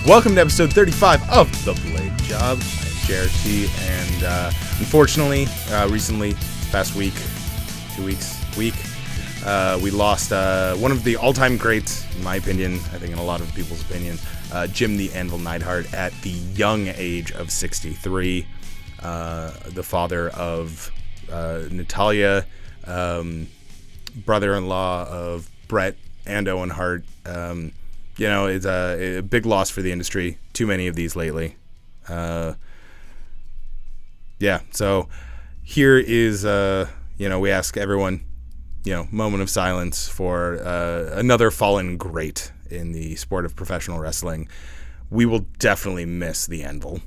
Welcome to episode 35 of The Blade Job. I'm JRT, and unfortunately, recently, past week, 2 weeks, we lost one of the all-time greats, in my opinion, I think in a lot of people's opinions, Jim the Anvil Neidhart at the young age of 63, the father of Natalia, brother-in-law of Bret and Owen Hart. It's a big loss for the industry. Too many of these lately. So here is, we ask everyone, moment of silence for another fallen great in the sport of professional wrestling. We will definitely miss the Anvil.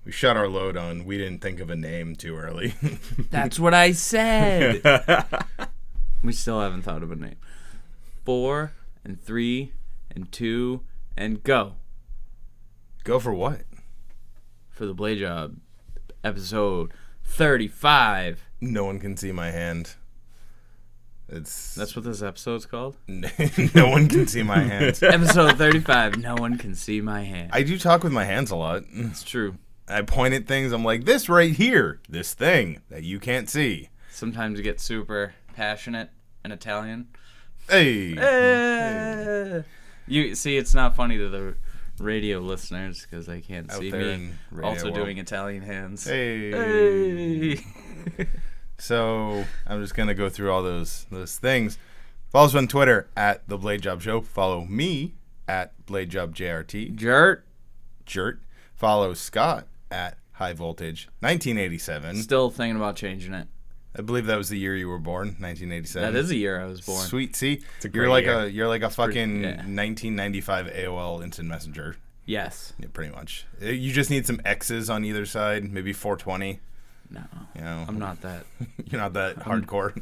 We shut our load on, we didn't think of a name too early. That's what I said. We still haven't thought of a name. 4 and 3 and 2 and go. Go for what? For the Blade Job, episode 35. No one can see my hand. That's what this episode's called? No one can see my hands. Episode 35, no one can see my hand. I do talk with my hands a lot. It's true. I point at things, I'm like, this right here, this thing that you can't see. Sometimes you get super passionate in Italian. Hey! You see, it's not funny to the radio listeners because they can't Out see there me in also world. doing Italian hands. Hey! So, I'm just going to go through all those things. Follow us on Twitter at The Blade Job Show. Follow me at BladeJobJRT. Jert. Follow Scott at High Voltage 1987. Still thinking about changing it. I believe that was the year you were born, 1987. That is the year I was born. Sweet. See, It's a you're great like year. a fucking 1995 1995 AOL Instant Messenger. Yes. Yeah, pretty much. You just need some X's on either side, maybe 420. No. I'm I'm not that. You're not that hardcore.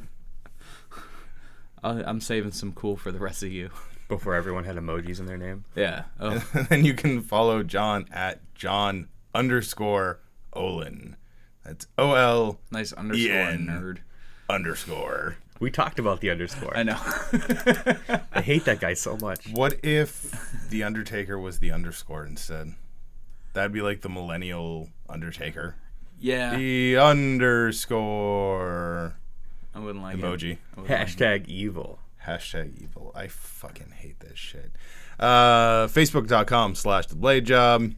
I'm saving some cool for the rest of you. Before everyone had emojis in their name. Yeah. Oh. And then you can follow John at John_Olin. That's OL Nice underscore nerd. _ We talked about the underscore. I know. I hate that guy so much. What if the Undertaker was the underscore instead? That'd be like the millennial Undertaker. Yeah. The underscore I wouldn't like emoji. it. I wouldn't like it. Hashtag evil. Hashtag evil. I fucking hate this shit. Facebook.com/thebladejob.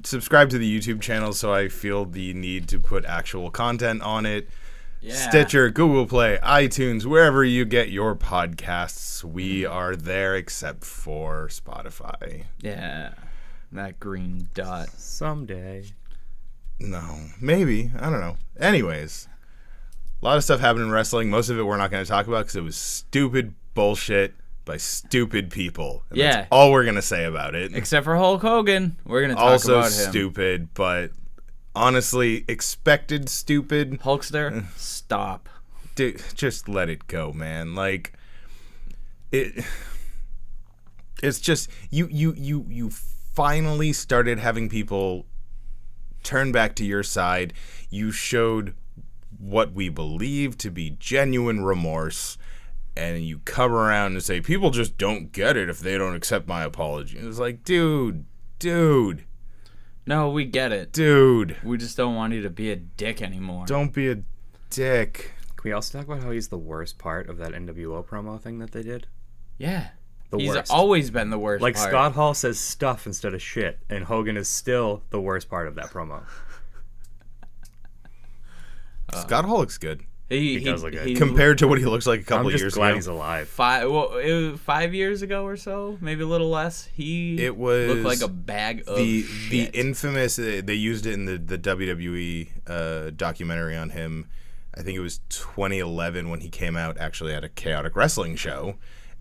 Subscribe to the YouTube channel so I feel the need to put actual content on it. Yeah. Stitcher, Google Play, iTunes, wherever you get your podcasts, we are there except for Spotify. Yeah. That green dot. Someday. No, maybe. I don't know. Anyways, a lot of stuff happened in wrestling. Most of it we're not going to talk about because it was stupid bullshit by stupid people. And Yeah. That's all we're going to say about it. Except for Hulk Hogan. We're going to talk Also about him. stupid, but honestly, expected stupid. Hulkster, stop. Dude, just let it go, man. Like, it's just, you finally started having people turn back to your side. You showed what we believe to be genuine remorse, and you come around and say, people just don't get it if they don't accept my apology. It's like, dude. No, we get it. Dude. We just don't want you to be a dick anymore. Don't be a dick. Can we also talk about how he's the worst part of that NWO promo thing that they did? Yeah. The He's worst. always been the worst Like, part. Scott Hall says stuff instead of shit, and Hogan is still the worst part of that promo. Scott Hall looks good. He does look good. Compared to what he looks like a I'm couple just years glad ago. he's alive. 5 years ago or so, maybe a little less. It was looked like a bag of the shit. infamous. They used it in the WWE documentary on him. I think it was 2011 when he came out actually at a Chaotic Wrestling show,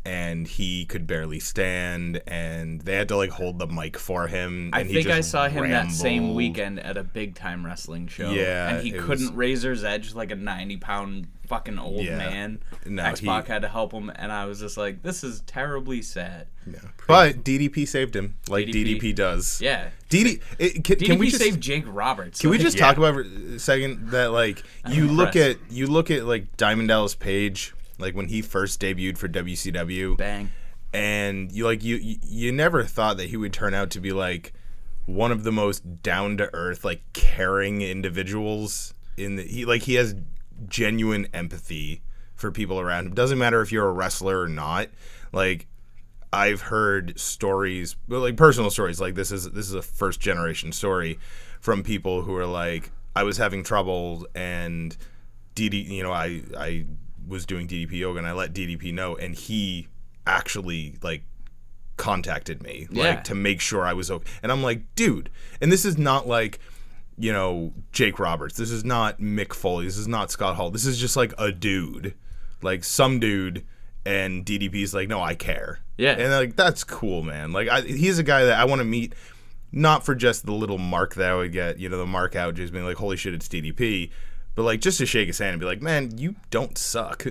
and he could barely stand, and they had to like hold the mic for him. I And he think just I saw him that same rambled. weekend at a big time wrestling show. Yeah, and he it couldn't was- razor's edge like a 90-pound fucking old Yeah. man. No, X-Pac had to help him, and I was just like, this is terribly sad. Yeah. But DDP saved him, like DDP does. Yeah. Can DDP we just saved Jake Roberts. Can we Like, just talk about for a second that like you look at like Diamond Dallas Page, like when he first debuted for WCW, bang? and you never thought that he would turn out to be like one of the most down to earth, like caring individuals he has genuine empathy for people around him. Doesn't matter if you're a wrestler or not. Like I've heard stories, like personal stories, like this is a first generation story from people who are like, I was having trouble and I was doing DDP yoga and I let DDP know, and he actually like contacted me like to make sure I was okay. And I'm like, dude, and this is not like, Jake Roberts. This is not Mick Foley. This is not Scott Hall. This is just like a dude, like some dude, and DDP's like, no, I care. Yeah. And like, that's cool, man. Like he's a guy that I want to meet, not for just the little mark that I would get, the mark out just being like, holy shit, it's DDP, but like just to shake his hand and be like, man, you don't suck.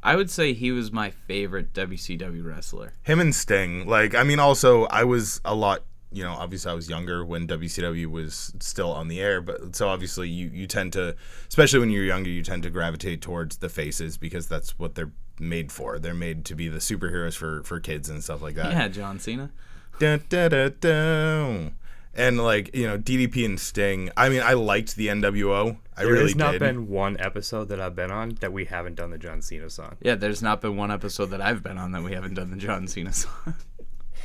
I would say he was my favorite WCW wrestler. Him and Sting. Like, I mean, also, I was a lot, obviously I was younger when WCW was still on the air, but so obviously you tend to, especially when you're younger, you tend to gravitate towards the faces because that's what they're made for. They're made to be the superheroes for kids and stuff like that. Yeah, John Cena. Dun, dun, dun, dun. And like, DDP and Sting, I mean, I liked the NWO. I really did. There's not been one episode that I've been on that we haven't done the John Cena song. Yeah, there's not been one episode that I've been on that we haven't done the John Cena song.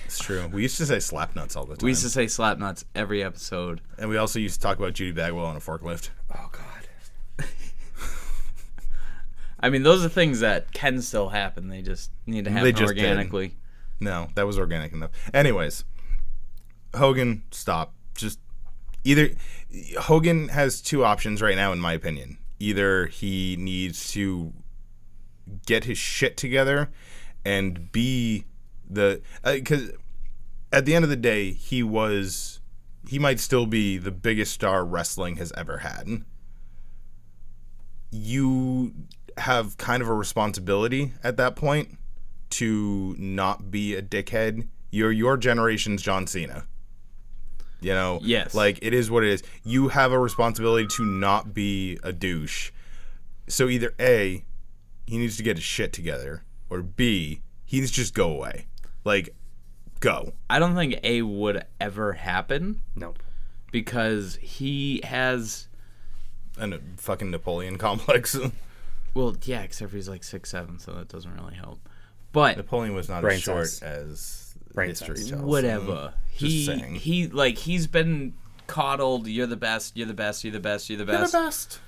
It's true. We used to say Slapnuts all the time. We used to say Slapnuts every episode. And we also used to talk about Judy Bagwell on a forklift. Oh, God. I mean, those are things that can still happen. They just need to happen organically. Did. No, that was organic enough. Anyways, Hogan, stop. Just either Hogan has two options right now, in my opinion. Either he needs to get his shit together and be because at the end of the day, he might still be the biggest star wrestling has ever had. You have kind of a responsibility at that point to not be a dickhead. You're your generation's John Cena. Yes. Like, it is what it is. You have a responsibility to not be a douche. So either A, he needs to get his shit together, or B, he needs to just go away. Like, go. I don't think A would ever happen. Nope. Because he has... A fucking Napoleon complex. Well, yeah, except for he's like 6'7", so that doesn't really help. But... Napoleon was not Brain as short cells. as Brain history cells. tells. Whatever. Just saying. He's been coddled. You're the best. You're the best. You're the best. You're the best. You're the best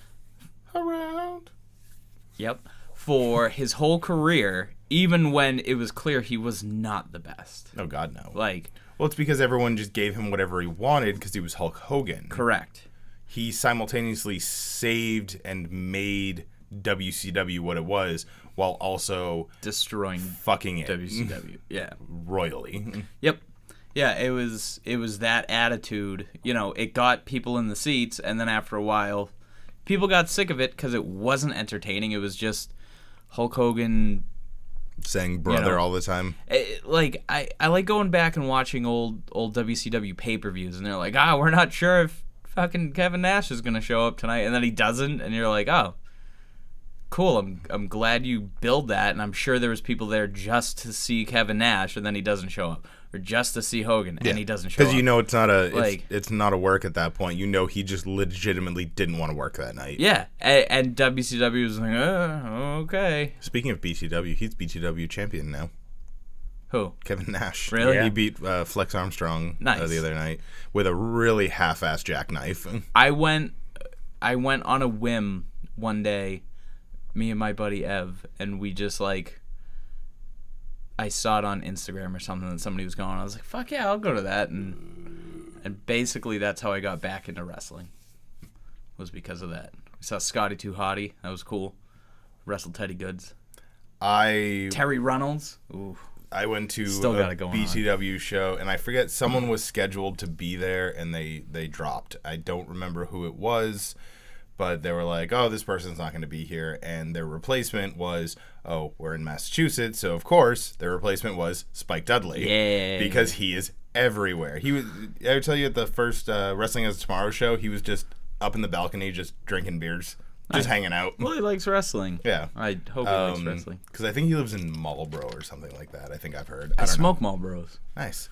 around. Yep. For his whole career, even when it was clear he was not the best. Oh, God, no. Like, Well, it's because everyone just gave him whatever he wanted because he was Hulk Hogan. correct. He simultaneously saved and made WCW what it was while also Destroying fucking it WCW. Yeah. royally. Yep. Yeah, it was that attitude. It got people in the seats, and then after a while, people got sick of it because it wasn't entertaining. It was just Hulk Hogan. Saying brother all the time. I like going back and watching old WCW pay-per-views, and they're like, we're not sure if fucking Kevin Nash is gonna show up tonight, and then he doesn't, and you're like, oh, cool. I'm glad you build that, and I'm sure there was people there just to see Kevin Nash, and then he doesn't show up, or just to see Hogan, and he doesn't show up. Because it's not a Like- it's not a work at that point. He just legitimately didn't want to work that night. Yeah, and WCW was like, okay. Speaking of BTW, he's BTW champion now. Who? Kevin Nash. Really? He Yeah. beat Flex Armstrong Nice. the other night with a really half-assed jackknife. I went on a whim one day, me and my buddy Ev, and we just like, I saw it on Instagram or something that somebody was going. I was like, fuck yeah, I'll go to that. And basically that's how I got back into wrestling. Was because of that. We saw Scotty 2 Hotty. That was cool. Wrestled Teddy Goods. Terry Reynolds. Ooh. I went to Still got a it going BCW show, and I forget, someone was scheduled to be there, and they dropped. I don't remember who it was, but they were like, oh, this person's not going to be here, and their replacement was, oh, we're in Massachusetts, so of course their replacement was Spike Dudley. Yeah. Because he is everywhere. He was, I would tell you, at the first Wrestling As Tomorrow show, he was just up in the balcony just drinking beers. Just hanging out. Well, he likes wrestling. Yeah. I hope he likes wrestling. Because I think he lives in Marlboro or something like that. I think I've heard. I don't smoke know. Marlboros. Nice.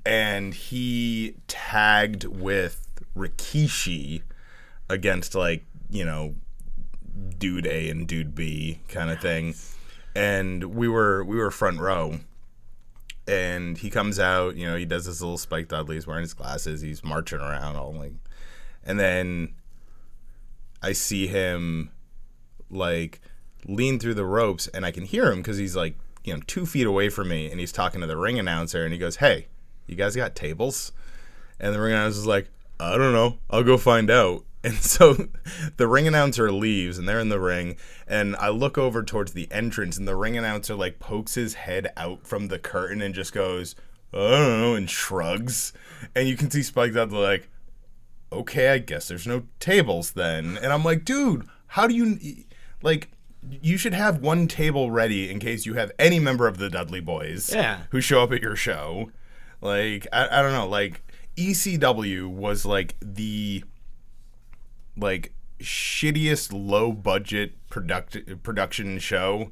And he tagged with Rikishi against, like, you know, Dude A and Dude B kind of thing. And we were front row. And he comes out, you know, he does this little Spike Dudley. He's wearing his glasses. He's marching around all like. And then I see him, like, lean through the ropes, and I can hear him because he's, like, you know, 2 feet away from me, and he's talking to the ring announcer, and he goes, hey, you guys got tables? And the ring announcer is like, I don't know. I'll go find out. And so the ring announcer leaves, and they're in the ring, and I look over towards the entrance, and the ring announcer, like, pokes his head out from the curtain and just goes, I don't know, and shrugs. And you can see Spike Dudley, like, okay, I guess there's no tables then. And I'm like, dude, how do you, like, you should have one table ready in case you have any member of the Dudley Boys who show up at your show. Like, I don't know, like, ECW was, like, the, like, shittiest low-budget production show,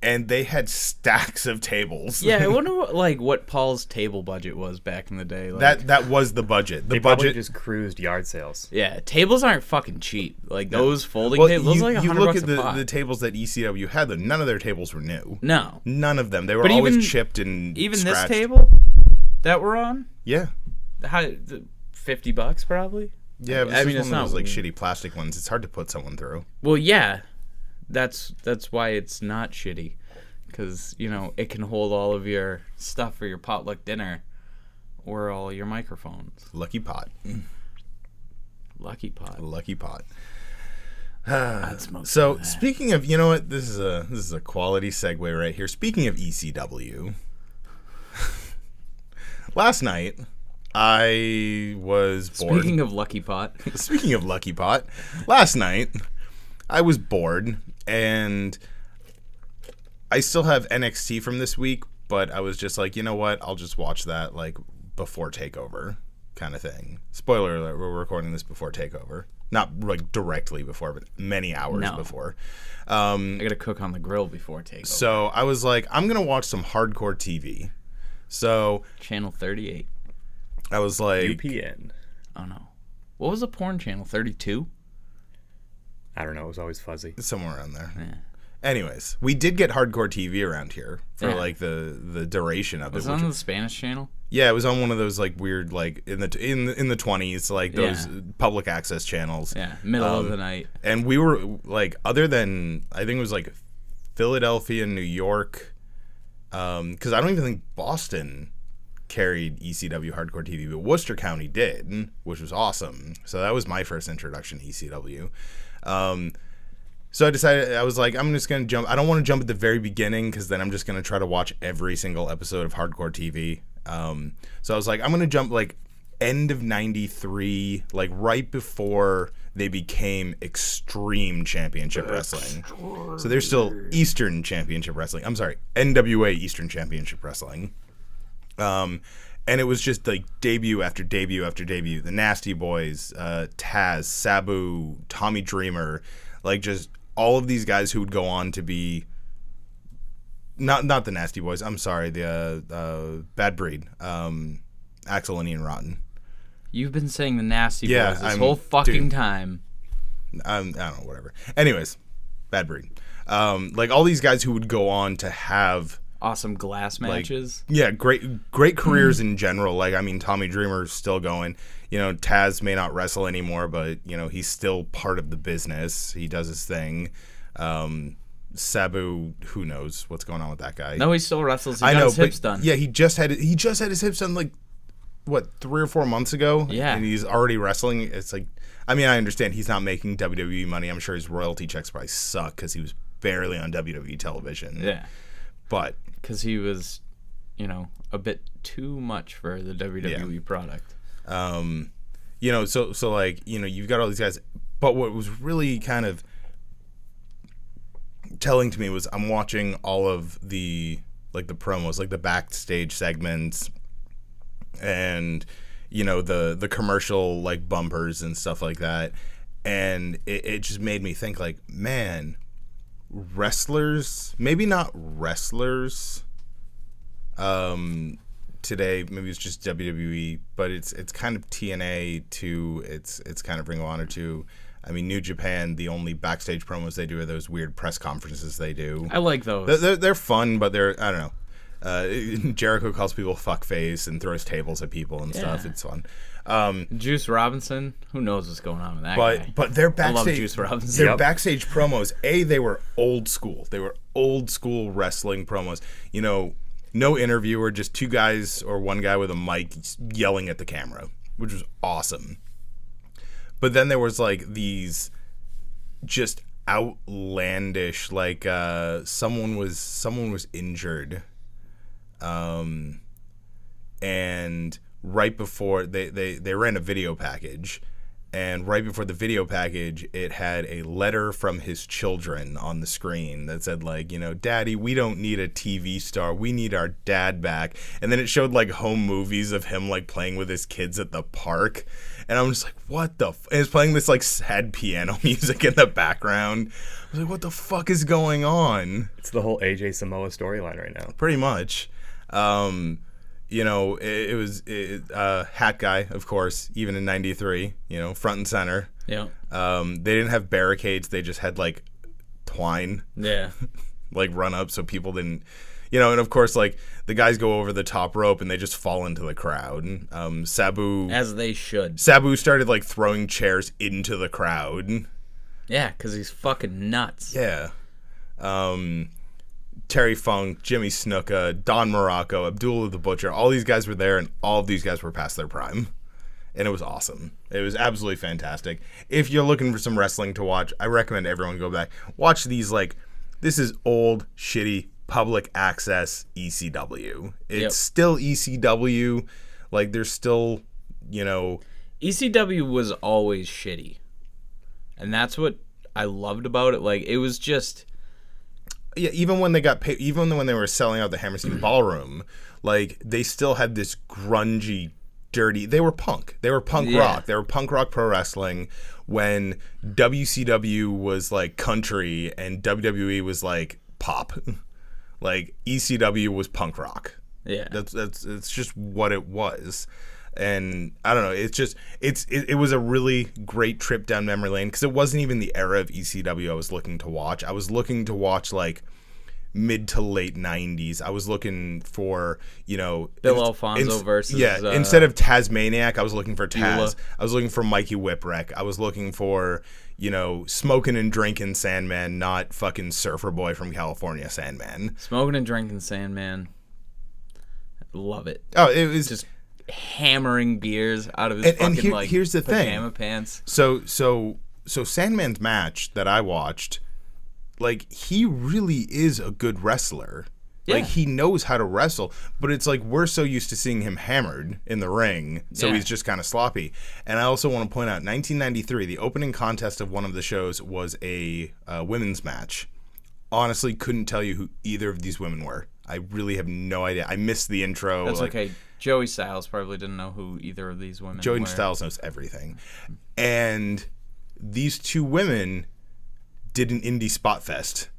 and they had stacks of tables. Yeah, I wonder what Paul's table budget was back in the day. Like, that was the budget. The They budget probably just cruised yard sales. yeah, tables aren't fucking cheap. Like those folding tables, those are like you $100 look at a pop. the tables that ECW had, though, none of their tables were new. No, None of them. They were But always even- chipped and even scratched. this table that we're on, Yeah. $50 probably. Yeah, but I I mean, one it's of those, not- like, shitty plastic ones. It's hard to put someone through. Well, yeah, that's why it's not shitty, because you know it can hold all of your stuff for your potluck dinner, or all your microphones. Lucky pot. Lucky pot. Lucky pot. I'd smoke So, some of that. speaking of, you know what? This is a quality segue right here. Speaking of ECW, last night I was bored. Speaking of Lucky Pot, Speaking of Lucky Pot, last night I was bored, and I still have NXT from this week, but I was just like, you know what? I'll just watch that, like, before TakeOver kind of thing. Spoiler alert, we're recording this before TakeOver. Not, like, directly before, but many hours No. before. I gotta cook on the grill before takeover. So I was like, I'm going to watch some hardcore TV. So Channel 38. I was like, UPN. Oh no, what was the porn channel? 32. I don't know. It was always fuzzy. somewhere around there. Yeah. Anyways, we did get hardcore TV around here for Yeah. like the duration of Was it. it which- on the Spanish channel? yeah, it was on one of those like weird like in the 20s, like those Yeah. public access channels. Yeah, middle of the night. And we were like, other than I think it was like Philadelphia, New York, because I don't even think Boston carried ECW hardcore TV, but Worcester County did, which was awesome. So that was my first introduction to ECW. So I decided, I was like, I'm just going to jump. I don't want to jump at the very beginning because then I'm just going to try to watch every single episode of hardcore TV. So I was like, I'm going to jump like end of 93, like right before they became Extreme Championship Wrestling. So they're still Eastern Championship Wrestling. I'm sorry, NWA Eastern Championship Wrestling. And it was just like debut after debut after debut. The Nasty Boys, Taz, Sabu, Tommy Dreamer, like just all of these guys who would go on to be not the Nasty Boys. I'm sorry, the Bad Breed, Axel and Ian Rotten. You've been saying the Nasty Yeah, Boys this I'm- whole fucking dude. time. I don't know, whatever. Anyways, Bad Breed. Like all these guys who would go on to have awesome glass matches. Yeah, great careers in general. Like, I mean, Tommy Dreamer's still going. You know, Taz may not wrestle anymore, but, you know, he's still part of the business. He does his thing. Sabu, who knows what's going on with that guy? No, he still wrestles. He got his hips done. Yeah, he just had his hips done, like, what, 3 or 4 months ago? Yeah. And he's already wrestling. It's like, I mean, I understand he's not making WWE money. I'm sure his royalty checks probably suck because he was barely on WWE television. Yeah. But because he was, you know, a bit too much for the WWE product. You know, so like, you know, you've got all these guys, but what was really kind of telling to me was I'm watching all of the, like, the promos, like the backstage segments and, you know, the commercial, like, bumpers and stuff like that, and it just made me think, like, man, wrestlers, maybe not wrestlers today, maybe it's just WWE, but it's kind of TNA to it's kind of Ring of Honor too. I mean, New Japan, the only backstage promos they do are those weird press conferences they do. I like those. They're fun, but they're, I don't know. Jericho calls people fuckface and throws tables at people and stuff. It's fun. Juice Robinson, who knows what's going on with that guy? But their backstage, I love Juice Robinson. Their backstage promos, they were old school. They were old school wrestling promos. You know, no interviewer, just 2 guys or 1 guy with a mic yelling at the camera, which was awesome. But then there was, like, these just outlandish, like, someone was injured. And right before they ran a video package, and right before the video package, it had a letter from his children on the screen that said, like, you know, Daddy, we don't need a TV star, we need our dad back. And then it showed, like, home movies of him, like, playing with his kids at the park, and I'm just like, what the and it's playing this, like, sad piano music in the background. I was like, what the fuck is going on? It's the whole AJ Samoa storyline right now. Pretty much. You know, it was Hat Guy, of course, even in '93, you know, front and center. Yeah. They didn't have barricades. They just had, like, twine. Yeah. Like, run up so people didn't, you know, and of course, like, the guys go over the top rope and they just fall into the crowd. Sabu. As they should. Sabu started, like, throwing chairs into the crowd. Yeah, because he's fucking nuts. Yeah. Terry Funk, Jimmy Snuka, Don Morocco, Abdullah the Butcher, all these guys were there, and all of these guys were past their prime. And it was awesome. It was absolutely fantastic. If you're looking for some wrestling to watch, I recommend everyone go back. Watch these, like, this is old, shitty, public access ECW. It's still ECW. Like, there's still, you know... ECW was always shitty. And that's what I loved about it. Like, it was just... Yeah, even when they got paid, even when they were selling out the Hammerstein Ballroom, like, they still had this grungy, dirty. They were punk. They were punk rock. They were punk rock pro wrestling. When WCW was, like, country and WWE was, like, pop, like, ECW was punk rock. Yeah, it's just what it was. And I don't know, it's just it was a really great trip down memory lane, because it wasn't even the era of ECW I was looking to watch. I was looking to watch, like, mid to late 90s. I was looking for, you know, Bill Alfonso versus instead of Tasmaniac, I was looking for Taz. Beulah. I was looking for Mikey Whipwreck. I was looking for, you know, smoking and drinking Sandman, not fucking Surfer Boy from California Sandman. Smoking and drinking Sandman. Love it. Oh, it was just hammering beers out of his here's the pajama thing. pants. So Sandman's match that I watched, like, he really is a good wrestler. Yeah. Like, he knows how to wrestle, but it's like we're so used to seeing him hammered in the ring, so he's just kind of sloppy. And I also want to point out, 1993, the opening contest of one of the shows was a women's match. Honestly, couldn't tell you who either of these women were. I really have no idea. I missed the intro. That's okay. Joey Styles probably didn't know who either of these women were. Joey Styles knows everything. And these 2 women did an indie spot fest.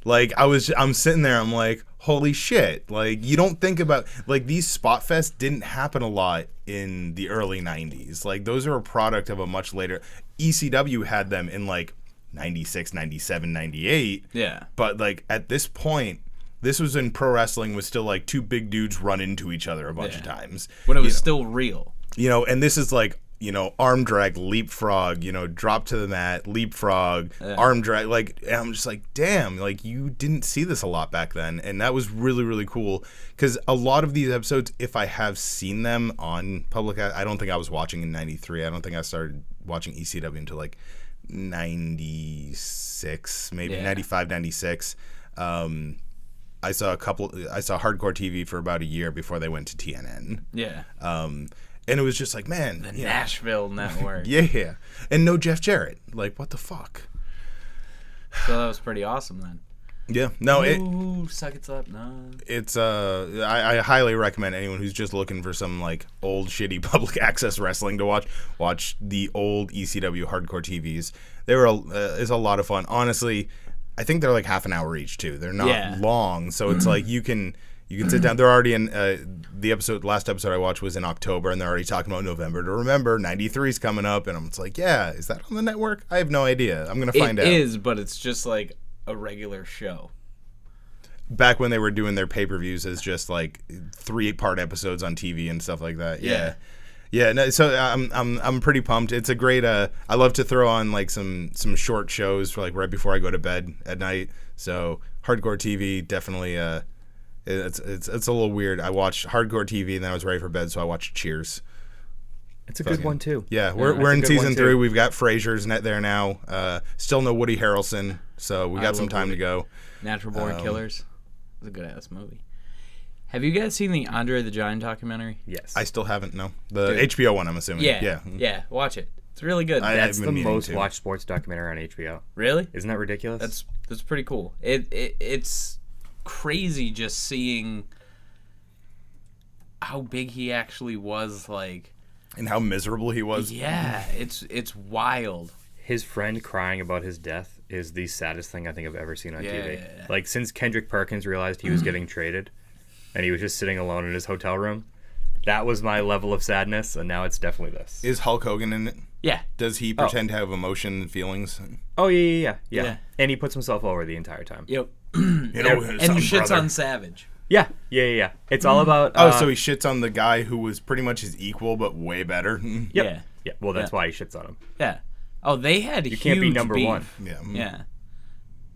Like, I'm sitting there, I'm like, holy shit. Like, you don't think about, like, these spot fests didn't happen a lot in the early 90s. Like, those are a product of a much later, ECW had them in, like, 96, 97, 98. Yeah. But, like, at this point, This was in pro wrestling was still like two big dudes run into each other a bunch of times. When it was You know, still real. and this is like, arm drag, leapfrog, drop to the mat, leapfrog, arm drag. Like, and I'm just like, damn, like you didn't see this a lot back then. And that was really, really cool. Because a lot of these episodes, if I have seen them on public, I don't think I was watching in 93. I don't think I started watching ECW until like 96, maybe 95, 96. I saw Hardcore TV for about a year before they went to TNN. Yeah. And it was just like, man. The Nashville Network. Yeah. And no Jeff Jarrett. Like, what the fuck? So that was pretty awesome then. Yeah. No, suck it up. No. it's I highly recommend anyone who's just looking for some like old shitty public access wrestling to watch the old ECW Hardcore TVs. They were is a lot of fun. Honestly, I think they're like half an hour each too. They're not long, so it's like you can sit down. They're already in the last episode I watched was in October, and they're already talking about November to remember. 93's coming up, and I'm just like, yeah, is that on the network? I have no idea. I'm gonna find out. It is, but it's just like a regular show. Back when they were doing their pay-per-views as just like 3-part episodes on TV and stuff like that. Yeah. No, so I'm pretty pumped. It's a great. I love to throw on like some short shows for like right before I go to bed at night. So Hardcore TV definitely. It's a little weird. I watched Hardcore TV and then I was ready for bed, so I watched Cheers. It's a good one too. Yeah, we're in season 3. We've got Frasier's net there now. Still no Woody Harrelson, so we got some time to go. Natural Born Killers. It's a good ass movie. Have you guys seen the Andre the Giant documentary? Yes. I still haven't. No, the HBO one. I'm assuming. Yeah. Watch it. It's really good. That's the most watched sports documentary on HBO. Really? Isn't that ridiculous? That's pretty cool. It's crazy just seeing how big he actually was, like, and how miserable he was. Yeah, it's wild. His friend crying about his death is the saddest thing I think I've ever seen on TV. Yeah. Like, since Kendrick Perkins realized he was getting traded and he was just sitting alone in his hotel room, that was my level of sadness, and now it's definitely this. Is Hulk Hogan in it? Yeah. Does he pretend to have emotion and feelings? Oh, yeah. And he puts himself over the entire time. Yep. And shits on Savage. Yeah. It's all about... so he shits on the guy who was pretty much his equal, but way better. Yep. Yeah. Well, that's why he shits on him. Yeah. Oh, they had You can't be number beef. one. Yeah.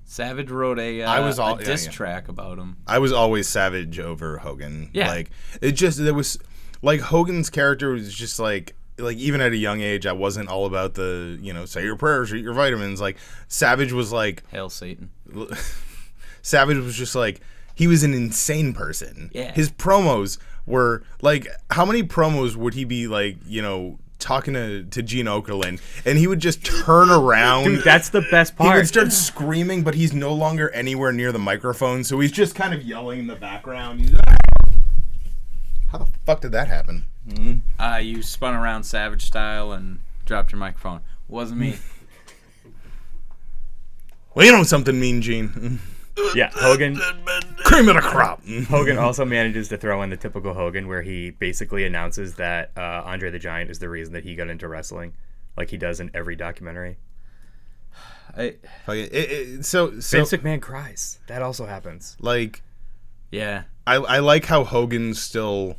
Savage wrote a diss track about him. I was always Savage over Hogan. Yeah. Like, there was... Like, Hogan's character was just like even at a young age, I wasn't all about the, say your prayers, eat your vitamins. Like, Savage was like... Hail Satan. Savage was just like... He was an insane person. Yeah. His promos were... Like, how many promos would he be, like, talking to Gene Okerlund, and he would just turn around. Dude, that's the best part. He would start screaming, but he's no longer anywhere near the microphone, so he's just kind of yelling in the background. How the fuck did that happen? You spun around Savage style and dropped your microphone. Wasn't me. Well, you know something, Mean Gene. Yeah, Hogan. Cream of the crop. Hogan also manages to throw in the typical Hogan, where he basically announces that Andre the Giant is the reason that he got into wrestling, like he does in every documentary. So Vince McMahon cries. That also happens. Like, yeah, I like how Hogan still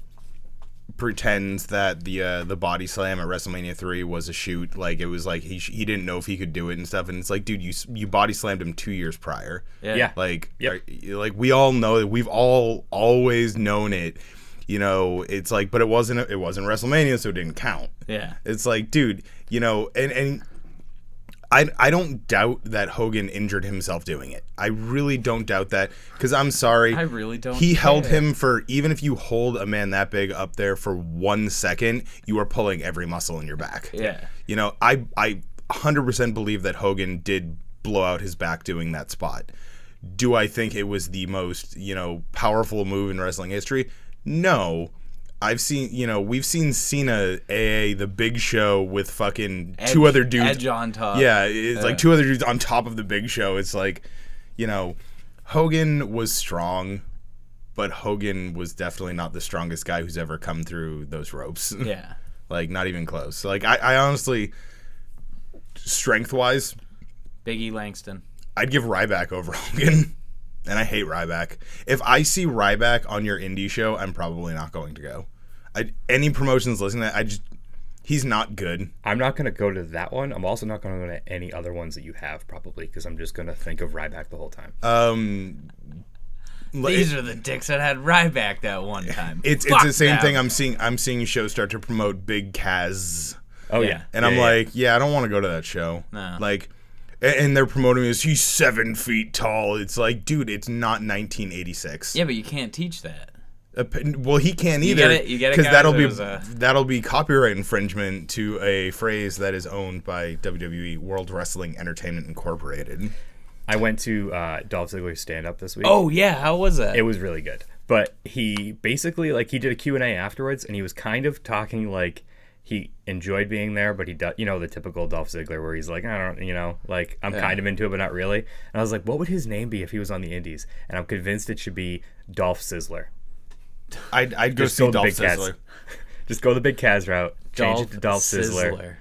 pretends that the body slam at WrestleMania 3 was a shoot. Like, it was like he didn't know if he could do it and stuff. And it's like, dude, you body slammed him 2 years prior. Yeah. Like, like we all know that. We've all always known it. It's like, but it wasn't WrestleMania, so it didn't count. Yeah. It's like, dude, and I don't doubt that Hogan injured himself doing it. I really don't doubt that, because I'm sorry. I really don't. He held him for, even if you hold a man that big up there for 1 second, you are pulling every muscle in your back. Yeah. I 100% believe that Hogan did blow out his back doing that spot. Do I think it was the most, powerful move in wrestling history? No. We've seen Cena, the Big Show with fucking two other dudes. Edge on top. Yeah, it's like 2 other dudes on top of the Big Show. It's like, Hogan was strong, but Hogan was definitely not the strongest guy who's ever come through those ropes. Yeah. Like, not even close. Like, I honestly, strength-wise, Biggie Langston. I'd give Ryback over Hogan. And I hate Ryback. If I see Ryback on your indie show, I'm probably not going to go. Any promotions listening to that, he's not good. I'm not going to go to that one. I'm also not going to go to any other ones that you have, probably, because I'm just going to think of Ryback the whole time. These are the dicks that had Ryback that one time. It's the same thing. I'm seeing shows start to promote Big Kaz. Oh, yeah. And I'm like, I don't want to go to that show. No. Like, and they're promoting this, he's 7 feet tall. It's like, dude, it's not 1986. Yeah, but you can't teach that. Well, he can't either. You get it, because guys? that'll be copyright infringement to a phrase that is owned by WWE, World Wrestling Entertainment Incorporated. I went to Dolph Ziggler's stand-up this week. Oh, yeah. How was that? It was really good. But he basically, he did a Q&A afterwards, and he was kind of talking like he enjoyed being there, but he does, the typical Dolph Ziggler where he's like, I don't, I'm kind of into it, but not really. And I was like, what would his name be if he was on the Indies? And I'm convinced it should be Dolph Sizzler. I'd go see Dolph Ziggler. Just go the Big Kaz route. Change it to Dolph Sizzler.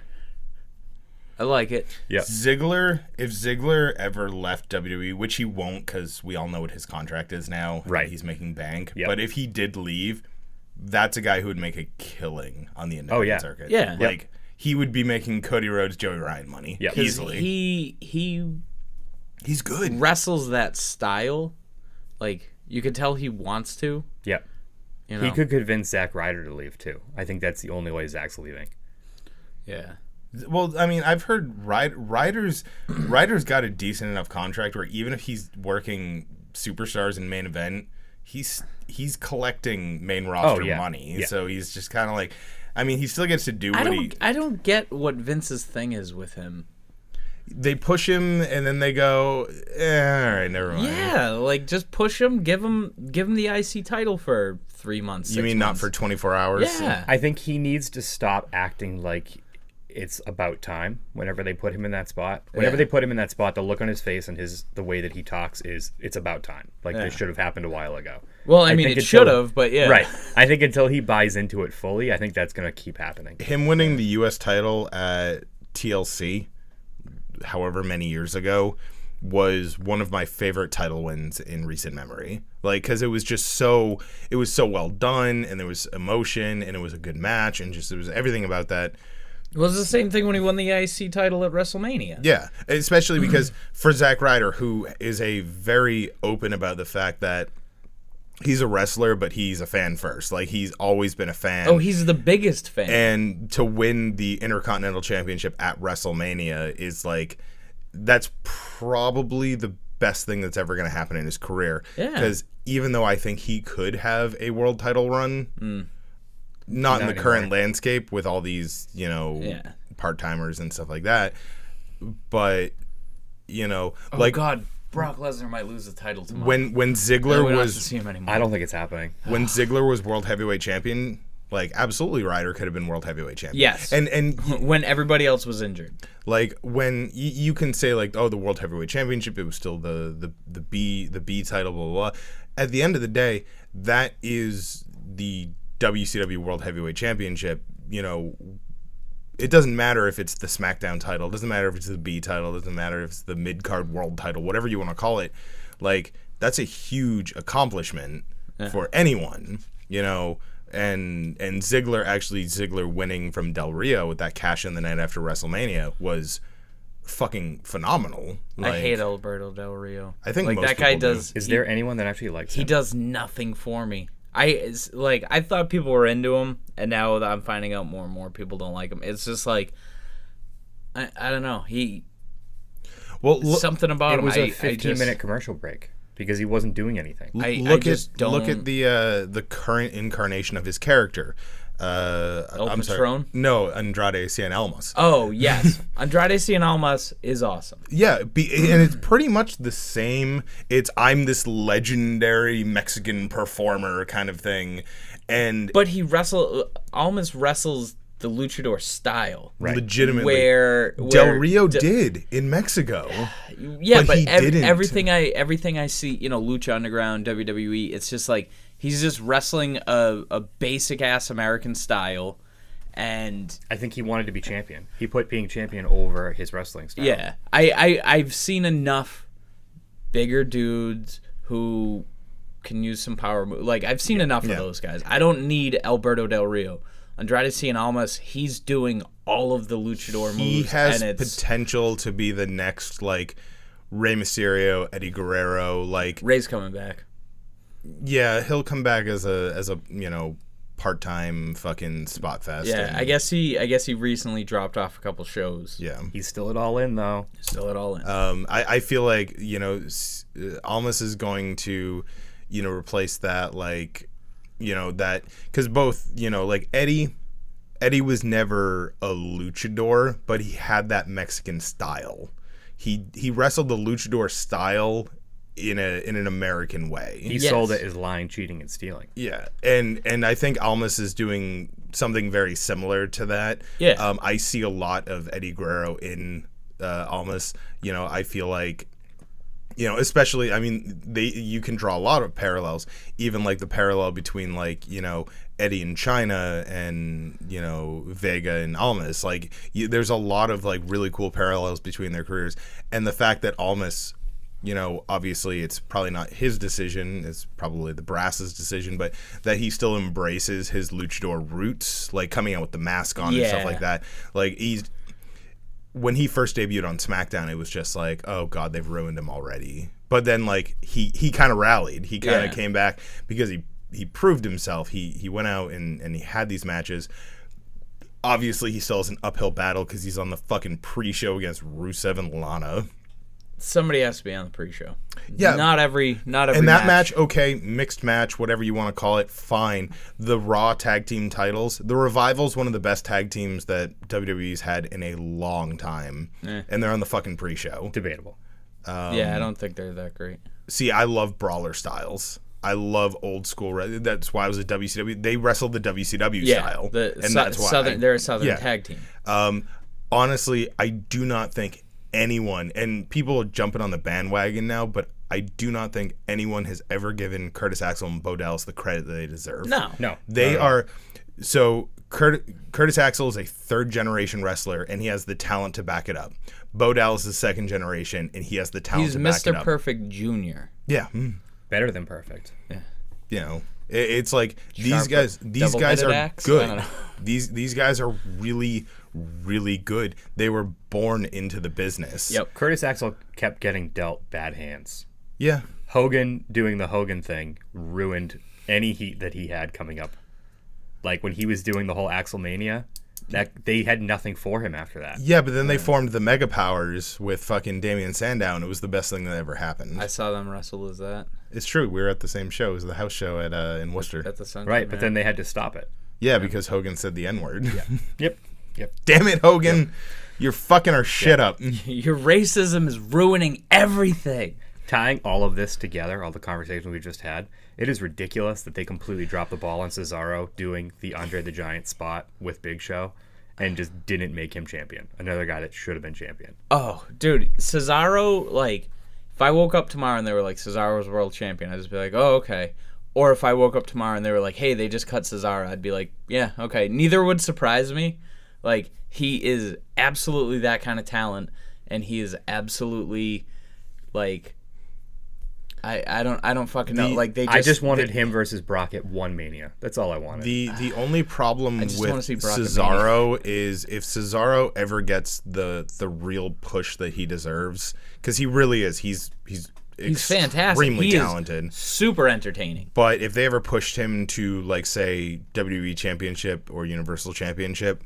I like it. Yep. If Ziggler ever left WWE, which he won't because we all know what his contract is now. Right. He's making bank. Yep. But if he did leave, that's a guy who would make a killing on the independent circuit. Yeah. Like, he would be making Cody Rhodes, Joey Ryan money. Yep. Easily. He's good. Wrestles that style. Like, you could tell he wants to. Yep. He could convince Zack Ryder to leave, too. I think that's the only way Zack's leaving. Yeah. Well, I mean, I've heard Ryder's got a decent enough contract where even if he's working superstars in main event, he's collecting main roster money. Yeah. So he's just kind of like, I mean, he still gets to do I don't get what Vince's thing is with him. They push him and then they go, all right, never mind. Yeah, like just push him, give him the IC title for 3 months. 6 You mean months. not for 24 hours? Yeah. I think he needs to stop acting like it's about time whenever they put him in that spot. Whenever they put him in that spot, the look on his face and the way that he talks is it's about time. Like this should have happened a while ago. Well, I mean, it should have, but yeah. Right. I think until he buys into it fully, I think that's going to keep happening. Him winning the U.S. title at TLC, however many years ago, was one of my favorite title wins in recent memory. Like, because it was so well done, and there was emotion, and it was a good match, and just there was everything about that. It was the same thing when he won the IC title at WrestleMania. Yeah, especially because for Zack Ryder, who is a very open about the fact that he's a wrestler, but he's a fan first. Like, he's always been a fan. Oh, he's the biggest fan. And to win the Intercontinental Championship at WrestleMania is like, that's probably the best thing that's ever going to happen in his career. Yeah. Because even though I think he could have a world title run, not in the current landscape with all these, part-timers and stuff like that. But, God, Brock Lesnar might lose the title tomorrow. when Ziggler we don't have was to see him anymore. I don't think it's happening. when Ziggler was world heavyweight champion, like, absolutely Ryder could have been world heavyweight champion. Yes. And when everybody else was injured. like, when you can say, like, oh, the world heavyweight championship, it was still the B title, blah, blah, blah. At the end of the day, that is the WCW World Heavyweight Championship. It doesn't matter if it's the SmackDown title. It doesn't matter if it's the B title. It doesn't matter if it's the mid-card world title, whatever you want to call it. Like, that's a huge accomplishment for anyone, And Ziggler winning from Del Rio with that cash in the night after WrestleMania was fucking phenomenal. Like, I hate Alberto Del Rio. I think like most that guy people do. does. Is there anyone that actually likes him? He does nothing for me. I thought people were into him, and now that I'm finding out more and more people don't like him. It's just like I don't know. Something about it him. was a 15-minute commercial break because he wasn't doing anything. Look at the current incarnation of his character. I'm sorry. Patron? No, Andrade Cien Almas. Oh yes, Andrade Cien Almas is awesome. Yeah, and it's pretty much the same. It's I'm this legendary Mexican performer kind of thing, but Almas wrestles the luchador style, right. Legitimately. Where Del Rio did in Mexico. Yeah, but he didn't. everything I see, Lucha Underground, WWE, it's just like he's just wrestling a basic ass American style, and I think he wanted to be champion. He put being champion over his wrestling style. Yeah, I've seen enough bigger dudes who can use some power. Like, I've seen enough of those guys. I don't need Alberto Del Rio. Andrade Cien Almas, he's doing all of the luchador moves. He has and potential to be the next, like, Rey Mysterio, Eddie Guerrero. Like, Rey's coming back. Yeah, he'll come back as a part-time fucking spot fest. Yeah, and, I guess he recently dropped off a couple shows. Yeah. He's still at All In, though. Still at All In. I feel like, Almas is going to, replace that, like, that, because both, like Eddie was never a luchador, but he had that Mexican style. He wrestled the luchador style in an American way. He sold it as lying, cheating, and stealing. Yeah, and I think Almas is doing something very similar to that. Yeah. I see a lot of Eddie Guerrero in Almas. I feel like, especially, I mean, you can draw a lot of parallels, even like the parallel between, like, Eddie and China and, Vega and Almas. Like, there's a lot of, like, really cool parallels between their careers. And the fact that Almas, obviously it's probably not his decision, it's probably the brass's decision, but that he still embraces his luchador roots, like coming out with the mask on and stuff like that. Like, when he first debuted on SmackDown, it was just like, oh god, they've ruined him already. But then, like, he kind of rallied. He kind of came back because he proved himself. He went out and he had these matches. Obviously, he still has an uphill battle because he's on the fucking pre-show against Rusev and Lana. Somebody has to be on the pre-show. Yeah. Not every And that match, okay, mixed match, whatever you want to call it, fine. The Raw tag team titles, the Revival's one of the best tag teams that WWE's had in a long time. And they're on the fucking pre-show. Debatable. I don't think they're that great. See, I love brawler styles. I love old school. That's why I was at WCW. They wrestled the WCW style. That's why. They're a Southern tag team. Honestly, I do not think anyone, and people are jumping on the bandwagon now, but I do not think anyone has ever given Curtis Axel and Bo Dallas the credit that they deserve. No. They are. So Curtis Axel is a third-generation wrestler, and he has the talent to back it up. Bo Dallas is second generation, and he has the talent to back it up. He's Mr. Perfect Jr. Yeah. Better than perfect. Yeah. It's like these guys are good. These guys are really, really good. They were born into the business. Yep. Curtis Axel kept getting dealt bad hands. Yeah. Hogan doing the Hogan thing ruined any heat that he had coming up. Like when he was doing the whole Axelmania, that they had nothing for him after that. Yeah, but then they formed the Mega Powers with fucking Damian Sandow, and it was the best thing that ever happened. I saw them wrestle as that. It's true. We were at the same show. It was the house show at in Worcester. At the Sunset, right, but then they had to stop it. Yeah, because Hogan said the N-word. Yeah. Yep. Damn it, Hogan. You're fucking our shit up. Your racism is ruining everything. Tying all of this together, all the conversation we just had, it is ridiculous that they completely dropped the ball on Cesaro doing the Andre the Giant spot with Big Show and just didn't make him champion. Another guy that should have been champion. Oh, dude, Cesaro, like, if I woke up tomorrow and they were like, Cesaro's world champion, I'd just be like, oh, okay. Or if I woke up tomorrow and they were like, hey, they just cut Cesaro, I'd be like, yeah, okay. Neither would surprise me. Like, he is absolutely that kind of talent, and he is absolutely, like, I don't fucking know. Like, I just wanted him versus Brock at one Mania. That's all I wanted. The only problem with Cesaro is if Cesaro ever gets the real push that he deserves, because he really is. He's fantastic. Extremely he talented. Is super entertaining. But if they ever pushed him to, like, say, WWE Championship or Universal Championship,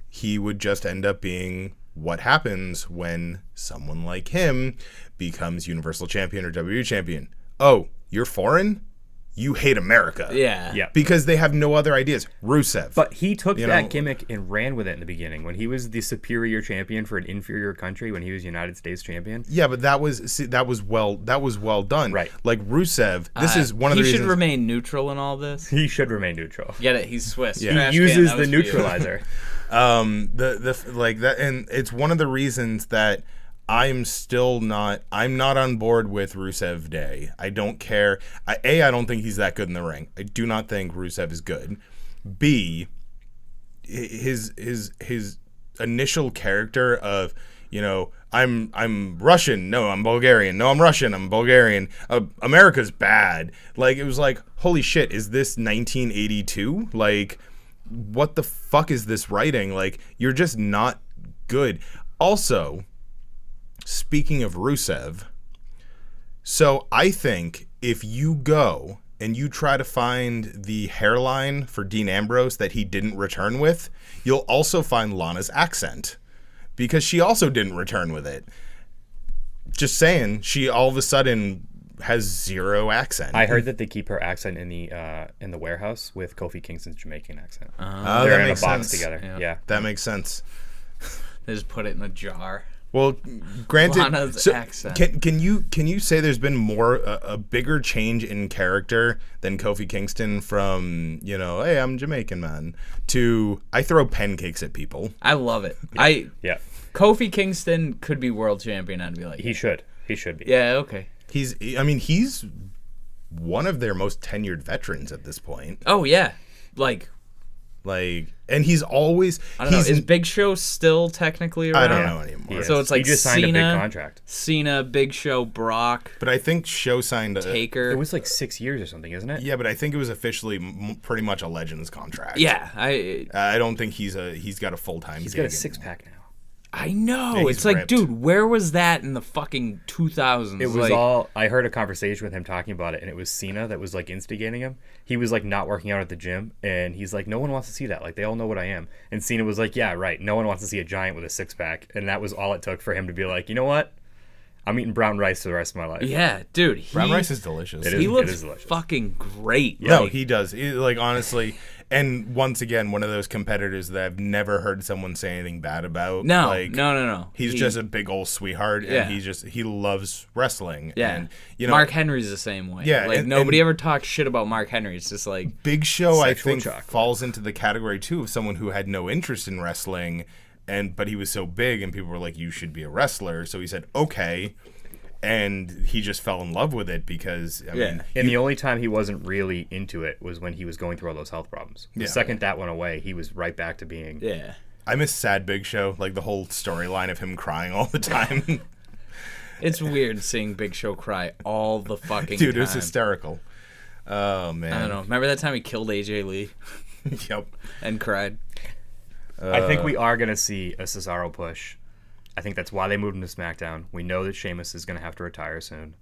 he would just end up being what happens when someone like him becomes Universal Champion or WWE Champion. Oh, you're foreign? You hate America. Yeah. Because they have no other ideas. Rusev. But he took that gimmick and ran with it in the beginning when he was the superior champion for an inferior country when he was United States champion. Yeah, but that was well done. Right. Like Rusev, this is one of the reasons. He should remain neutral in all this. He should remain neutral. Get it? He's Swiss. Yeah. He uses the neutralizer. Like that, and it's one of the reasons that I'm not on board with Rusev Day. I don't care. I don't think he's that good in the ring. I do not think Rusev is good. B, his initial character of, I'm Russian. No, I'm Bulgarian. No, I'm Russian. I'm Bulgarian. America's bad. Like, it was like, holy shit, is this 1982? Like, what the fuck is this writing? Like, you're just not good. Also, speaking of Rusev, so I think if you go and you try to find the hairline for Dean Ambrose that he didn't return with, you'll also find Lana's accent, because she also didn't return with it. Just saying, she all of a sudden has zero accent. I heard that they keep her accent in the warehouse with Kofi Kingston's Jamaican accent. Oh, They're that in makes a box sense. together. Yeah. That makes sense. They just put it in a jar. Well, granted, Lana's accent. Can you say there's been more a bigger change in character than Kofi Kingston from, hey, I'm Jamaican man, to I throw pancakes at people. I love it. Yeah. Kofi Kingston could be world champion. I'd be like, He should be. yeah, okay. He's one of their most tenured veterans at this point. Oh yeah, like And he's always. I don't know. Is Big Show still technically around? I don't know anymore. So it's like he just signed a big Cena, contract. Cena, Big Show, Brock, But I think Show signed a. Taker. It was like 6 years or something, isn't it? Yeah, but I think it was officially pretty much a Legends contract. Yeah, I don't think he's got a full time. He's got a 6-pack now. I know. Yeah, he's It's like, ripped. dude, where was that in the fucking 2000s? It was like, all. I heard a conversation with him talking about it, and it was Cena that was like instigating him. He was like not working out at the gym, and he's like, "No one wants to see that. Like, they all know what I am." And Cena was like, "Yeah, right. No one wants to see a giant with a 6-pack." And that was all it took for him to be like, "You know what? I'm eating brown rice for the rest of my life." Yeah, dude. Brown rice is delicious. It He is looks delicious. fucking great. No, Like, he does. Honestly, and once again, one of those competitors that I've never heard someone say anything bad about. no. He's just a big old sweetheart, Yeah. and he loves wrestling. Yeah. And, Mark Henry's the same way. Yeah, Like, and- nobody and- ever talks shit about Mark Henry. It's just like, Big Show, I Sexual think, chocolate. falls into the category too of someone who had no interest in wrestling, but he was so big, and people were like, "You should be a wrestler." So he said, "Okay," and he just fell in love with it because I mean, And the only time he wasn't really into it was when he was going through all those health problems. The Yeah. second that went away, he was right back to being. yeah. I miss Sad Big Show, like the whole storyline of him crying all the time. It's weird seeing Big Show cry all the fucking Dude, time. it was hysterical. Oh man, I don't know. Remember that time he killed AJ Lee Yep. and cried? I think we are going to see a Cesaro push. I think that's why they moved him to SmackDown. We know that Sheamus is going to have to retire soon.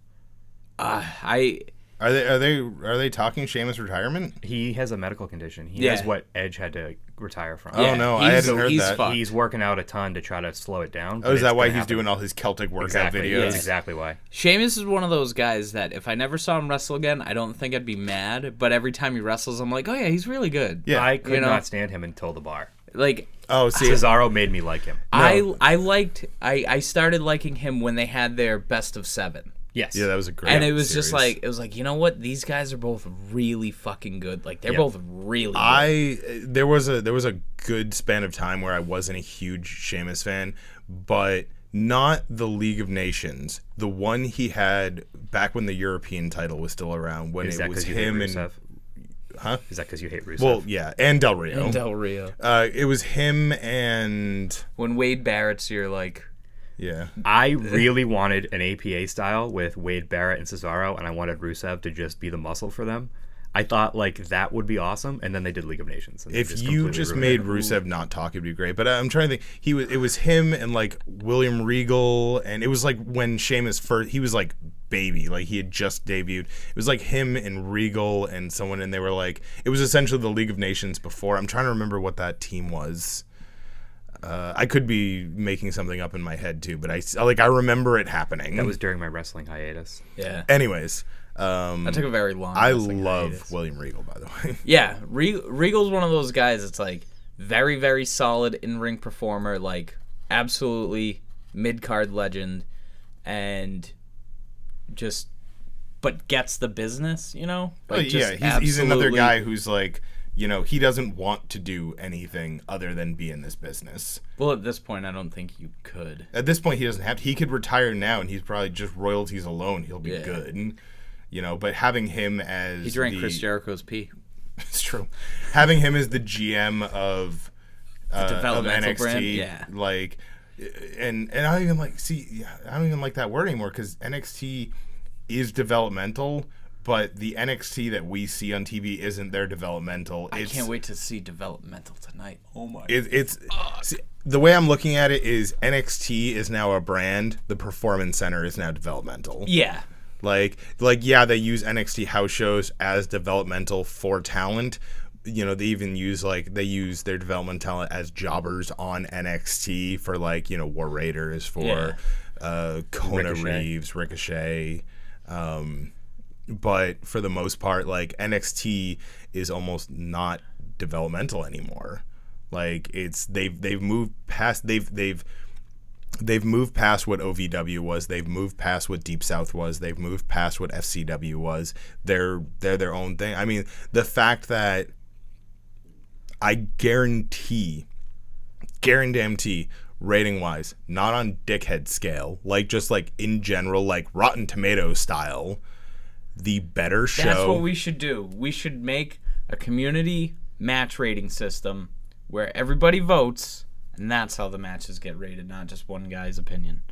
I Are they talking Sheamus retirement? He has a medical condition. He Yeah. has what Edge had to retire from. Oh, no, I he's- hadn't heard he's that. fucked. He's working out a ton to try to slow it down. Oh, is that why he's doing all his Celtic workout exactly? videos? That's exactly why. Sheamus is one of those guys that if I never saw him wrestle again, I don't think I'd be mad. But every time he wrestles, I'm like, oh yeah, he's really good. Yeah. I could You know? not stand him until the bar. Like Oh, see, Cesaro made me like him. I started liking him when they had their best of 7. Yes. yeah, that was a great. And it was just series. like, you know what? These guys are both really fucking good. Like they're Yeah. both really good. There was a good span of time where I wasn't a huge Sheamus fan, but not the League of Nations. The one he had back when the European title was still around, when Is it that was because you hate him and Rusev? Huh? Is that because you hate Rusev? well, yeah, and Del Rio. And Del Rio. It was him and When Wade Barrett's your like yeah. I really wanted an APA style with Wade Barrett and Cesaro, and I wanted Rusev to just be the muscle for them. I thought like that would be awesome, and then they did League of Nations. And they If you completely just ruined made it. Rusev not talk, it'd be great. But I'm trying to think. It was him and like William Regal, and it was like when Sheamus first. He was like baby, like he had just debuted. It was like him and Regal and someone, and they were like. It was essentially the League of Nations before. I'm trying to remember what that team was. I could be making something up in my head too, but I remember it happening. That was during my wrestling hiatus. yeah. Anyways. That took a very long. I wrestling love hiatus. William Regal, by the way. Yeah, Regal's one of those guys that's like very, very solid in-ring performer, like absolutely mid-card legend, and just but gets the business, you know? Like, just he's another absolutely- guy who's like, he doesn't want to do anything other than be in this business. Well, at this point, I don't think you could. At this point, he doesn't have to. He could retire now, and he's probably just royalties alone. He'll be Yeah. good. But having him as He drank Chris Jericho's pee. it's true. Having him as the GM of developmental NXT, brand? Yeah. like and I don't even I don't even like that word anymore because NXT is developmental, but the NXT that we see on TV isn't their developmental. I can't wait to see developmental tonight. Oh my! See, the way I'm looking at it is NXT is now a brand. The Performance Center is now developmental. Yeah. Like yeah, they use NXT house shows as developmental for talent. You know, they even use their development talent as jobbers on NXT for War Raiders, for Kona Reeves, Ricochet. But for the most part, NXT is almost not developmental anymore. They've moved past They've moved past what OVW was. They've moved past what Deep South was. They've moved past what FCW was. They're their own thing. I mean, the fact that I guarantee, rating wise, not on dickhead scale, just in general, Rotten Tomatoes style, the better show. That's what we should do. We should make a community match rating system where everybody votes. And that's how the matches get rated, not just one guy's opinion.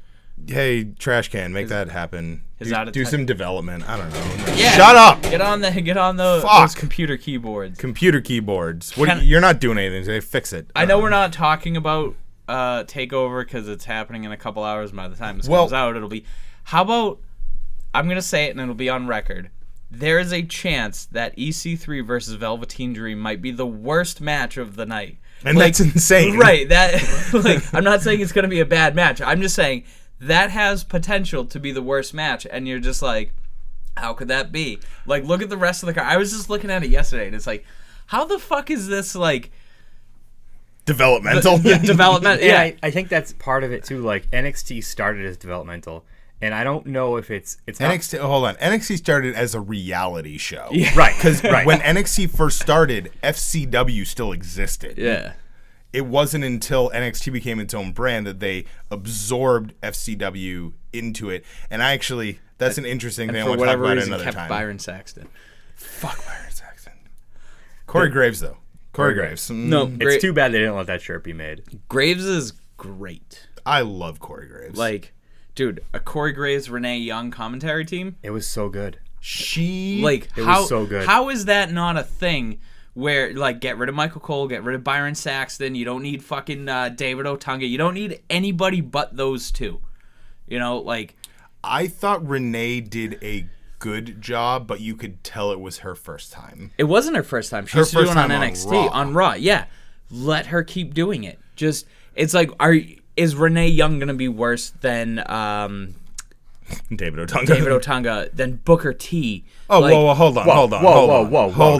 Hey, Trash Can, make that happen. Do some development. I don't know. Yeah, shut up. Get on those computer keyboards. Computer keyboards. You're not doing anything. They fix it. I know we're not talking about Takeover because it's happening in a couple hours. By the time this comes out, it'll be. How about? I'm gonna say it, and it'll be on record. There is a chance that EC3 versus Velveteen Dream might be the worst match of the night. And that's insane. Right. That I'm not saying it's going to be a bad match. I'm just saying that has potential to be the worst match. And you're just like, how could that be? Look at the rest of the card. I was just looking at it yesterday, and it's how the fuck is this, developmental? Development. Yeah. I think that's part of it, too. NXT started as developmental. And I don't know if it's NXT. Hold on, NXT started as a reality show, right? Because when NXT first started, FCW still existed. Yeah, it wasn't until NXT became its own brand that they absorbed FCW into it. And that's an interesting thing. I want to talk about another time. Byron Saxton. Fuck Byron Saxton. Corey Graves though. Corey Graves. No, it's too bad they didn't let that shirt be made. Graves is great. I love Corey Graves. Dude, a Corey Graves, Renee Young commentary team. It was so good. It was so good. How is that not a thing where, get rid of Michael Cole, get rid of Byron Saxton, you don't need fucking David Otunga, you don't need anybody but those two. I thought Renee did a good job, but you could tell it was her first time. It wasn't her first time. She used to do it on NXT, on Raw. Yeah. Let her keep doing it. Just, it's is Renee Young gonna be worse than David Otunga? Than Booker T? Oh, whoa, hold on.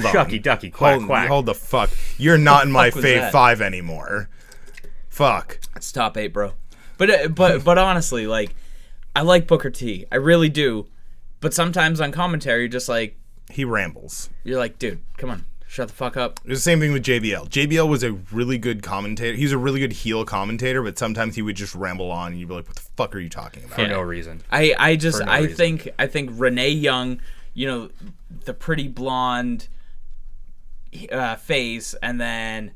Shucky ducky, quack, quack. Hold the fuck. You're not in my fave 5 anymore. Fuck. It's top 8, bro. But honestly, I like Booker T. I really do. But sometimes on commentary, you're just he rambles. You're dude, come on. Shut the fuck up. It was the same thing with JBL. JBL was a really good commentator. He was a really good heel commentator, but sometimes he would just ramble on, and you'd be like, "What the fuck are you talking about?" For no reason. I think Renee Young, the pretty blonde face, and then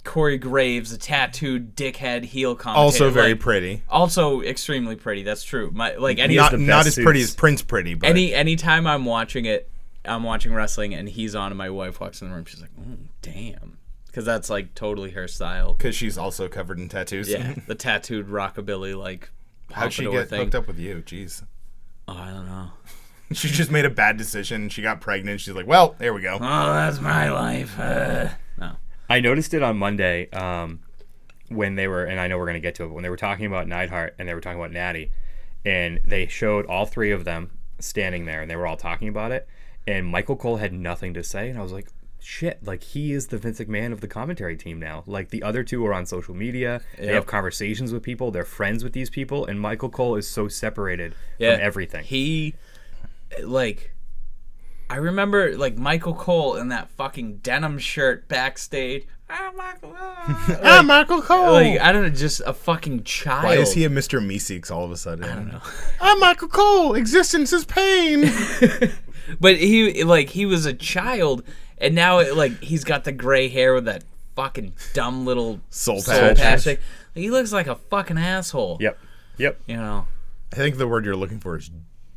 Corey Graves, a tattooed dickhead heel commentator. Also very pretty. Also extremely pretty. That's true. Not as pretty as Prince Pretty, but anytime I'm watching wrestling and he's on and my wife walks in the room, she's like, oh, damn. Because that's totally her style. Because she's also covered in tattoos. Yeah, the tattooed rockabilly, how'd she get hooked up with you? Jeez. Oh, I don't know. She just made a bad decision. She got pregnant. She's like, well, there we go. Oh, that's my life. No. I noticed it on Monday when they were, and I know we're going to get to it, but when they were talking about Neidhart and they were talking about Natty, and they showed all three of them standing there, and they were all talking about it. And Michael Cole had nothing to say, and I was like, shit, he is the Vince McMahon of the commentary team now. The other two are on social media, They have conversations with people, they're friends with these people, and Michael Cole is so separated from everything. He, I remember, Michael Cole in that fucking denim shirt backstage. I'm Michael Cole. I'm Michael Cole. I don't know, just a fucking child. Why is he a Mr. Meeseeks all of a sudden? I don't know. I'm Michael Cole. Existence is pain. But he was a child, and now he's got the gray hair with that fucking dumb little soul patch. He looks like a fucking asshole. Yep. You know. I think the word you're looking for is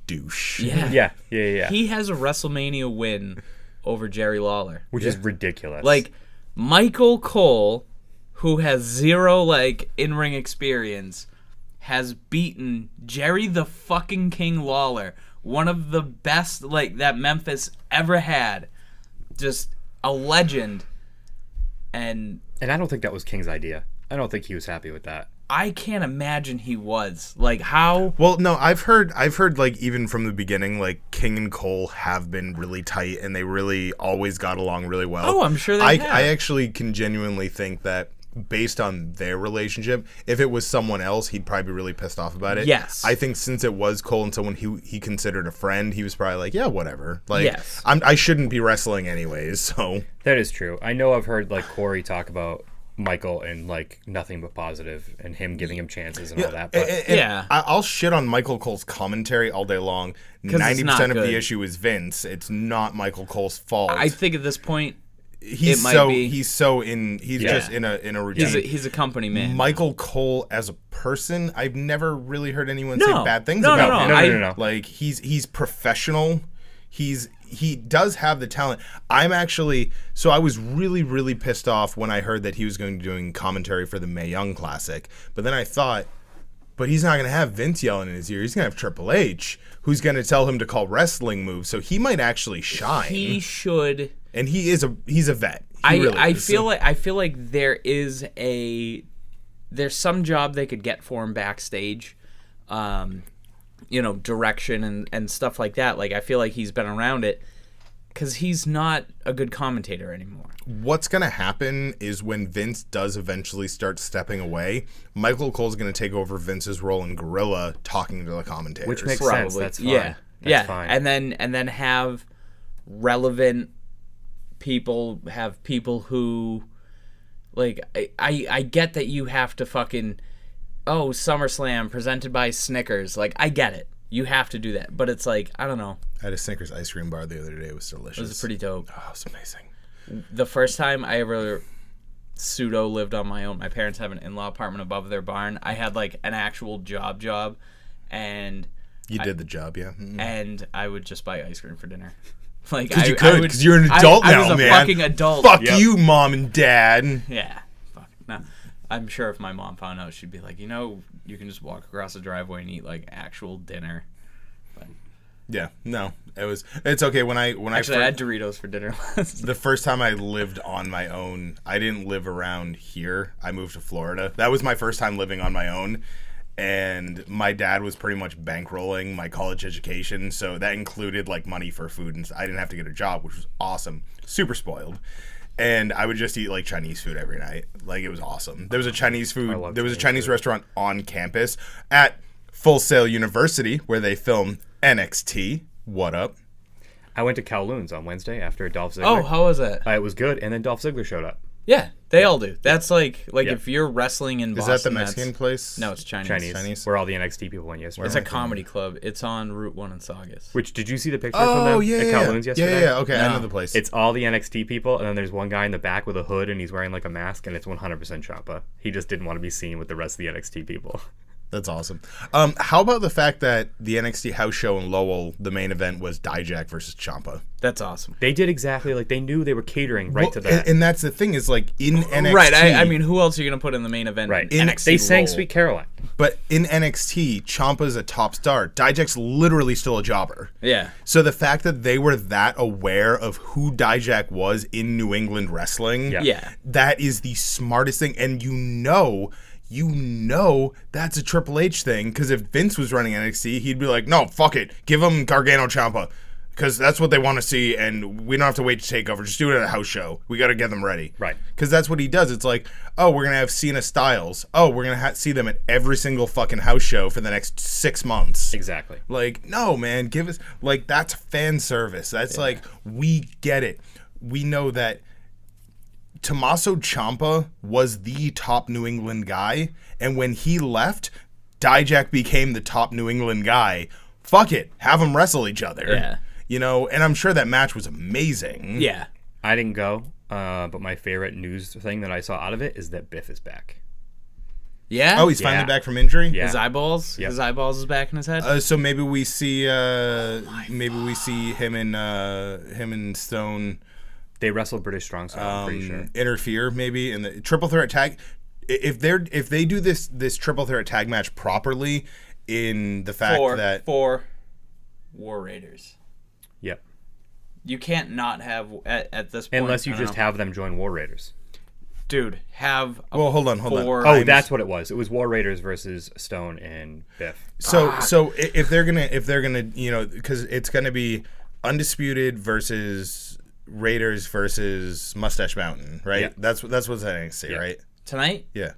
douche. Yeah. Yeah. He has a WrestleMania win over Jerry Lawler, Which is ridiculous. like Michael Cole, who has zero like in-ring experience, has beaten Jerry the fucking King Lawler, one of the best like that Memphis ever had, just a legend. And I don't think that was King's idea. I don't think he was happy with that. I can't imagine he was. Like, how... Well, no, I've heard like even from the beginning, like King and Cole have been really tight and they really always got along really well. Oh, I'm sure they have. I actually can genuinely think that based on their relationship, if it was someone else, he'd probably be really pissed off about it. Yes. I think since it was Cole and someone he considered a friend, he was probably like, yeah, whatever. Like, yes. I shouldn't be wrestling anyways, so... That is true. I know I've heard like Corey talk about Michael and like nothing but positive and him giving him chances and all that. But Yeah. I'll shit on Michael Cole's commentary all day long. 90% of the issue is Vince. It's not Michael Cole's fault. I think at this point, he's it might so be. he's just in a routine. He's a company man. Michael Cole as a person, I've never really heard anyone say bad things No, about him. No. Like he's professional. He does have the talent. I was really, really pissed off when I heard that he was going to be doing commentary for the Mae Young Classic. But then I thought, but he's not going to have Vince yelling in his ear. He's going to have Triple H, who's going to tell him to call wrestling moves. So he might actually shine. He should. And he's a vet. I feel like there's some job they could get for him backstage. Direction and stuff like that. Like, I feel like he's been around it because he's not a good commentator anymore. What's going to happen is when Vince does eventually start stepping away, Michael Cole's going to take over Vince's role in Gorilla talking to the commentators. which makes sense. That's fine. Yeah. That's fine. And then have relevant people, have people who, like, I get that you have to fucking... Oh, SummerSlam presented by Snickers. Like, I get it. You have to do that. But it's like, I don't know. I had a Snickers ice cream bar the other day. It was delicious. It was pretty dope. Oh, it was amazing. The first time I ever pseudo lived on my own, my parents have an in-law apartment above their barn. I had, like, an actual job, and... You did the job, yeah. Mm-hmm. And I would just buy ice cream for dinner. Like, Because you could, because you're an adult now, I was a fucking adult. Fuck you, Mom and Dad. Yeah. Fuck. No. I'm sure if my mom found out, she'd be like, you can just walk across the driveway and eat like actual dinner. But yeah, no, it's okay. When I had Doritos for dinner. The first time I lived on my own, I didn't live around here. I moved to Florida. That was my first time living on my own, and my dad was pretty much bankrolling my college education, so that included like money for food, and I didn't have to get a job, which was awesome. Super spoiled. And I would just eat like Chinese food every night. Like, it was awesome. There was a Chinese restaurant on campus at Full Sail University where they film NXT. What up? I went to Kowloon's on Wednesday after Dolph Ziggler. Oh, how was that? It was good, and then Dolph Ziggler showed up. Yeah, they all do. That's like if you're wrestling in Boston. Is that the Mexican place? No, it's Chinese. Chinese. Where all the NXT people went yesterday. It's a comedy club. It's on Route 1 in Saugus. Which, did you see the picture from them at Kowloon's yesterday? Yeah, okay, I know the place. It's all the NXT people, and then there's one guy in the back with a hood, and he's wearing like a mask, and it's 100% Ciampa. He just didn't want to be seen with the rest of the NXT people. That's awesome. How about the fact that the NXT house show in Lowell, the main event was Dijak versus Ciampa? That's awesome. They did exactly like they knew they were catering to that. And that's the thing is like in NXT. Right. I mean, who else are you gonna put in the main event? Right. NXT they sang Lowell. Sweet Caroline. But in NXT, Ciampa's a top star. Dijak's literally still a jobber. Yeah. So the fact that they were that aware of who Dijak was in New England wrestling, Yeah. that is the smartest thing. And you know that's a Triple H thing, because if Vince was running NXT, he'd be like, no, fuck it. Give him Gargano Ciampa, because that's what they want to see, and we don't have to wait to take over. Just do it at a house show. We got to get them ready. Right. Because that's what he does. It's like, oh, we're going to have Cena Styles. Oh, we're going to see them at every single fucking house show for the next 6 months. Exactly. Like, no, man, give us, like, that's fan service. That's like, we get it. We know that Tommaso Ciampa was the top New England guy, and when he left, Dijak became the top New England guy. Fuck it. Have them wrestle each other. Yeah. And I'm sure that match was amazing. Yeah. I didn't go, but my favorite news thing that I saw out of it is that Biff is back. Yeah. Oh, he's finally Yeah. back from injury. Yeah. His eyeballs. Yep. His eyeballs is back in his head. So maybe we see him and Stone They wrestled British Strong Style, I'm pretty sure. interfere maybe in the triple threat tag. If they do this triple threat tag match properly, in the fact that for War Raiders. Yep. You can't not have at this point. Unless you just have them join War Raiders. Dude, have a Well, hold on. four- Oh, that's what it was. It was War Raiders versus Stone and Biff. So if they're gonna because it's gonna be Undisputed versus Raiders versus Mustache Mountain, right? Yeah. That's what's at NXT, right? tonight? Yeah.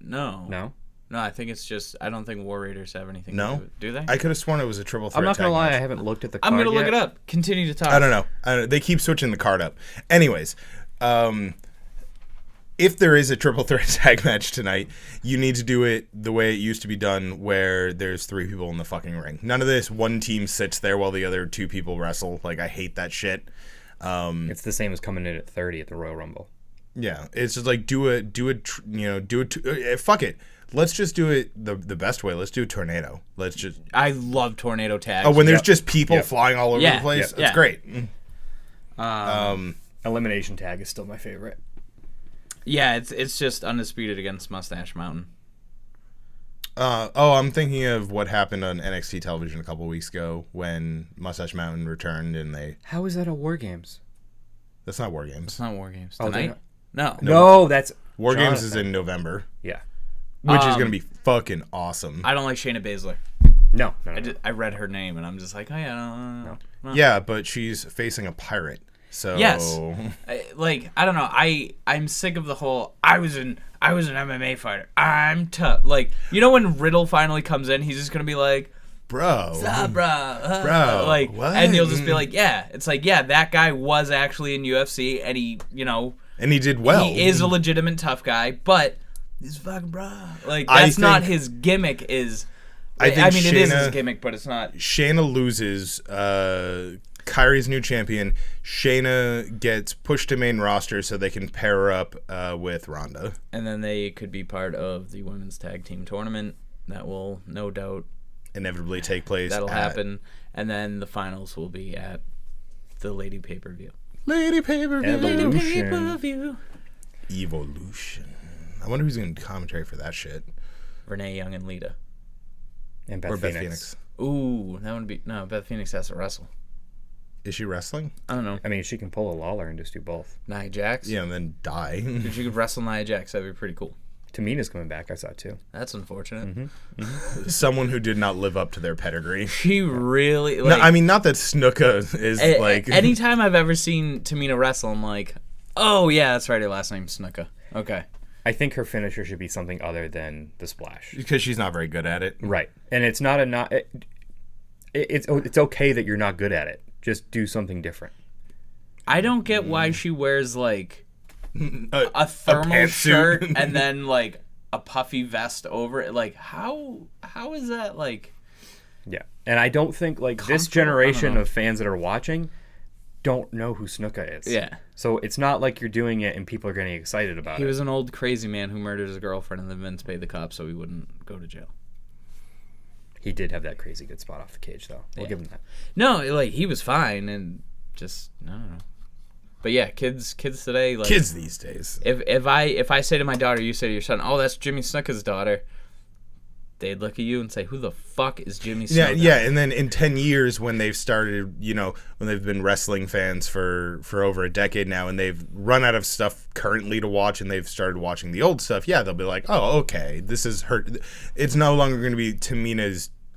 No. No? No, I think it's just. I don't think War Raiders have anything. No? to do they? I could have sworn it was a triple threat. I'm not going to tag lie, match. I haven't looked at the card I'm gonna look yet. it up. Continue to talk. I don't know. They keep switching the card up. Anyways, if there is a triple threat tag match tonight, you need to do it the way it used to be done, where there's 3 people in the fucking ring. None of this one team sits there while the other 2 people wrestle. Like, I hate that shit. It's the same as coming in at 30 at the Royal Rumble. Yeah, it's just like fuck it. Let's just do it the best way. Let's do a tornado. Let's just. I love tornado tags. Oh, when there's Yep. just people Yep. flying all over Yeah, the place, yep, that's yeah. great. Elimination tag is still my favorite. Yeah, it's just Undisputed against Mustache Mountain. I'm thinking of what happened on NXT television a couple weeks ago when Mustache Mountain returned and they. How is that a War Games? That's not War Games. It's not War Games Oh, tonight. No. No, that's War Games is Jonathan. in November, Yeah. which is going to be fucking awesome. I don't like Shayna Baszler. No. I read her name and I'm just like, oh yeah, no. Yeah, but she's facing a pirate. So Yes. I don't know. I'm sick of the whole. I was an MMA fighter. I'm tough. Like, you know when Riddle finally comes in, he's just gonna be like, bro. bro. Like, what? and you'll just be like, yeah. It's like, yeah, that guy was actually in UFC, and he, And he did well. he is a legitimate tough guy, but he's fucking bro. Like, I that's not think- his gimmick. Is I think it is his Shayna- gimmick, but it's not. Shayna loses. Kyrie's new champion. Shayna gets pushed to main roster so they can pair her up with Ronda. And then they could be part of the women's tag team tournament that will no doubt Inevitably take place. that'll at happen. And then the finals will be at the Lady Pay-Per-View. Lady Pay-Per-View. Evolution. Pay-Per-View. Evolution. I wonder who's going to commentary for that shit. Renee Young and Lita. And Or Beth Beth Phoenix. Phoenix. Ooh, that would be no. Beth Phoenix has to wrestle. Is she wrestling? I don't know. I mean, she can pull a Lawler and just do both. Nia Jax. Yeah, and then die. If you could wrestle Nia Jax, that'd be pretty cool. Tamina's coming back, I saw too. That's unfortunate. Mm-hmm. Someone who did not live up to their pedigree. She really. No, Like, I mean, not that Snuka is like. anytime I've ever seen Tamina wrestle, I'm like, oh yeah, that's right. Her last name's Snuka. Okay. I think her finisher should be something other than the splash. Because she's not very good at it. Right. And it's not it's okay that you're not good at it. Just do something different. I don't get why she wears like a thermal pantsuit. shirt and then like a puffy vest over it. Like how is that like? Yeah. And I don't think like this Comfortable? I don't generation know. of fans that are watching don't know who Snuka is. Yeah. So it's not like you're doing it and people are getting excited about He it. was an old crazy man who murdered his girlfriend and then Vince paid the cops so he wouldn't go to jail. He did have that crazy good spot off the cage though. We'll Yeah. give him that. No, like he was fine and just I don't know. But yeah, kids today like Kids these days. If I say to my daughter, you say to your son, "Oh, that's Jimmy Snuka's daughter," they'd look at you and say, "Who the fuck is Jimmy Snuka?" Yeah. And then in 10 years, when they've started, when they've been wrestling fans for over a decade now, and they've run out of stuff currently to watch, and they've started watching the old stuff, yeah, they'll be like, oh, okay, this is her. It's no longer going to be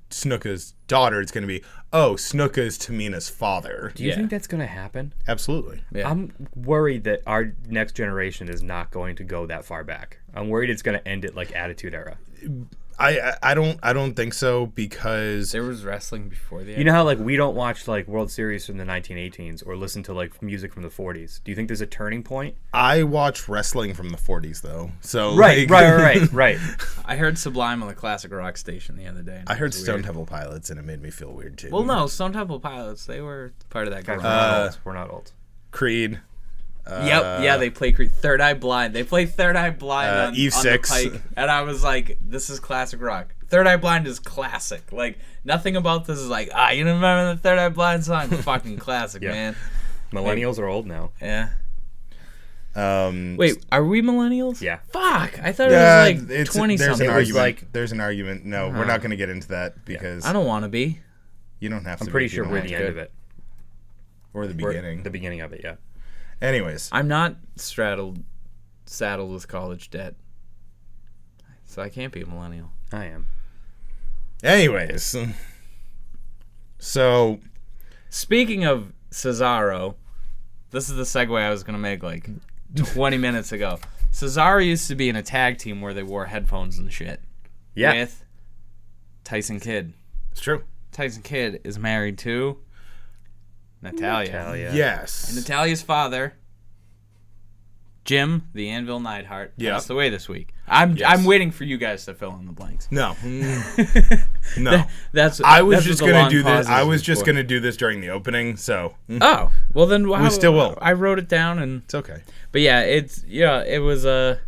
Snuka's daughter. It's going to be, oh, Snuka's Tamina's father. Do you Yeah. think that's going to happen? Absolutely. Yeah. I'm worried that our next generation is not going to go that far back. I'm worried it's going to end at like Attitude Era. I don't think so, because There was wrestling before the. You know how like we don't watch like World Series from the 1918s or listen to like music from the 40s. Do you think there's a turning point? I watch wrestling from the 40s though. So Right. I heard Sublime on the classic rock station the other day. and I it heard was Stone weird. Temple Pilots, and it made me feel weird too. Well, no, Stone Temple Pilots. They were part of that Guys, group. we're not old. We're not old. Creed, Yep, yeah, they play Third Eye Blind. They play Third Eye Blind on Eve on 6. the Pike, and I was like, this is classic rock. Third Eye Blind is classic. Like, nothing about this is like, you don't remember the Third Eye Blind song? Fucking classic, Yeah. man. Millennials are old now. Yeah. Wait, are we millennials? Yeah. Fuck, I thought it was like there's 20 an something. argument. There's an argument. No, we're not going to get into that because I don't want to be. you don't have to. I'm pretty be, you sure don't we're have the to. end of it. Or the We're beginning. the beginning of it, yeah. Anyways, I'm not saddled with college debt, so I can't be a millennial. I am. so Speaking of Cesaro, this is the segue I was going to make like 20 minutes ago. Cesaro used to be in a tag team where they wore headphones and shit. Yeah. With Tyson Kidd. it's true. Tyson Kidd is married to Natalia. Natalia. Yes. And Natalia's father, Jim, the Anvil Neidhart, passed away this week. I'm waiting for you guys to fill in the blanks. No. No. That's I was that's just what the gonna long do this. pauses I was is just for. gonna do this during the opening, so Oh, well then we still will. I wrote it down and it's okay. but yeah, it was a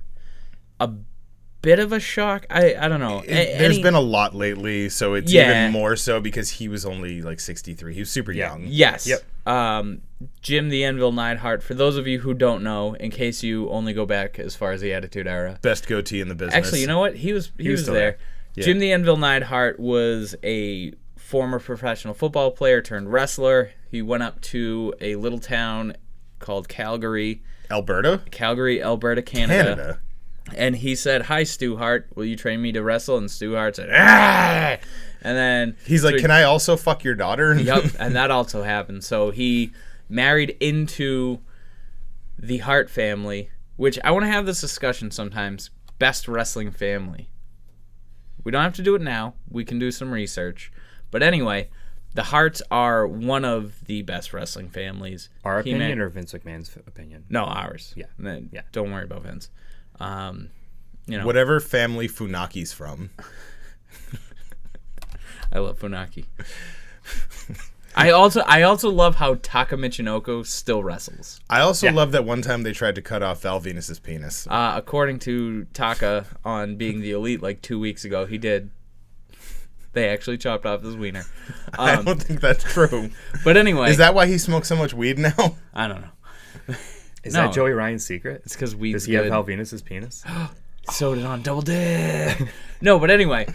bit of a shock. I don't know. There's been a lot lately, so it's even more so because he was only like 63. He was super young. Yes. Yep. Jim the Anvil Neidhart, for those of you who don't know, in case you only go back as far as the Attitude Era. Best goatee in the business. Actually, you know what? He was still there. there. Yeah. Jim the Anvil Neidhart was a former professional football player turned wrestler. He went up to a little town called Calgary, Alberta, Canada. And he said, "Hi, Stu Hart. Will you train me to wrestle?" And Stu Hart said, "Ah!" And then He's like, "Can I also fuck your daughter?" Yep, and that also happened. So he married into the Hart family, which I want to have this discussion sometimes. Best wrestling family. We don't have to do it now. We can do some research. But anyway, the Harts are one of the best wrestling families. Our He opinion ma- or Vince McMahon's opinion? No, ours. Yeah. Yeah. Don't worry about Vince. You know, Whatever family Funaki's from. I love Funaki. I also love how Taka Michinoko still wrestles. I also Yeah. love that one time they tried to cut off Val Venus's penis. According to Taka on Being the Elite like 2 weeks ago, he did. They actually chopped off his wiener. I don't think that's true. But anyway, Is that why he smokes so much weed now? I don't know. Is No. that Joey Ryan's secret? It's because Does weed's he have good. Val Venus's penis? Sewed it on double dick. No, but anyway,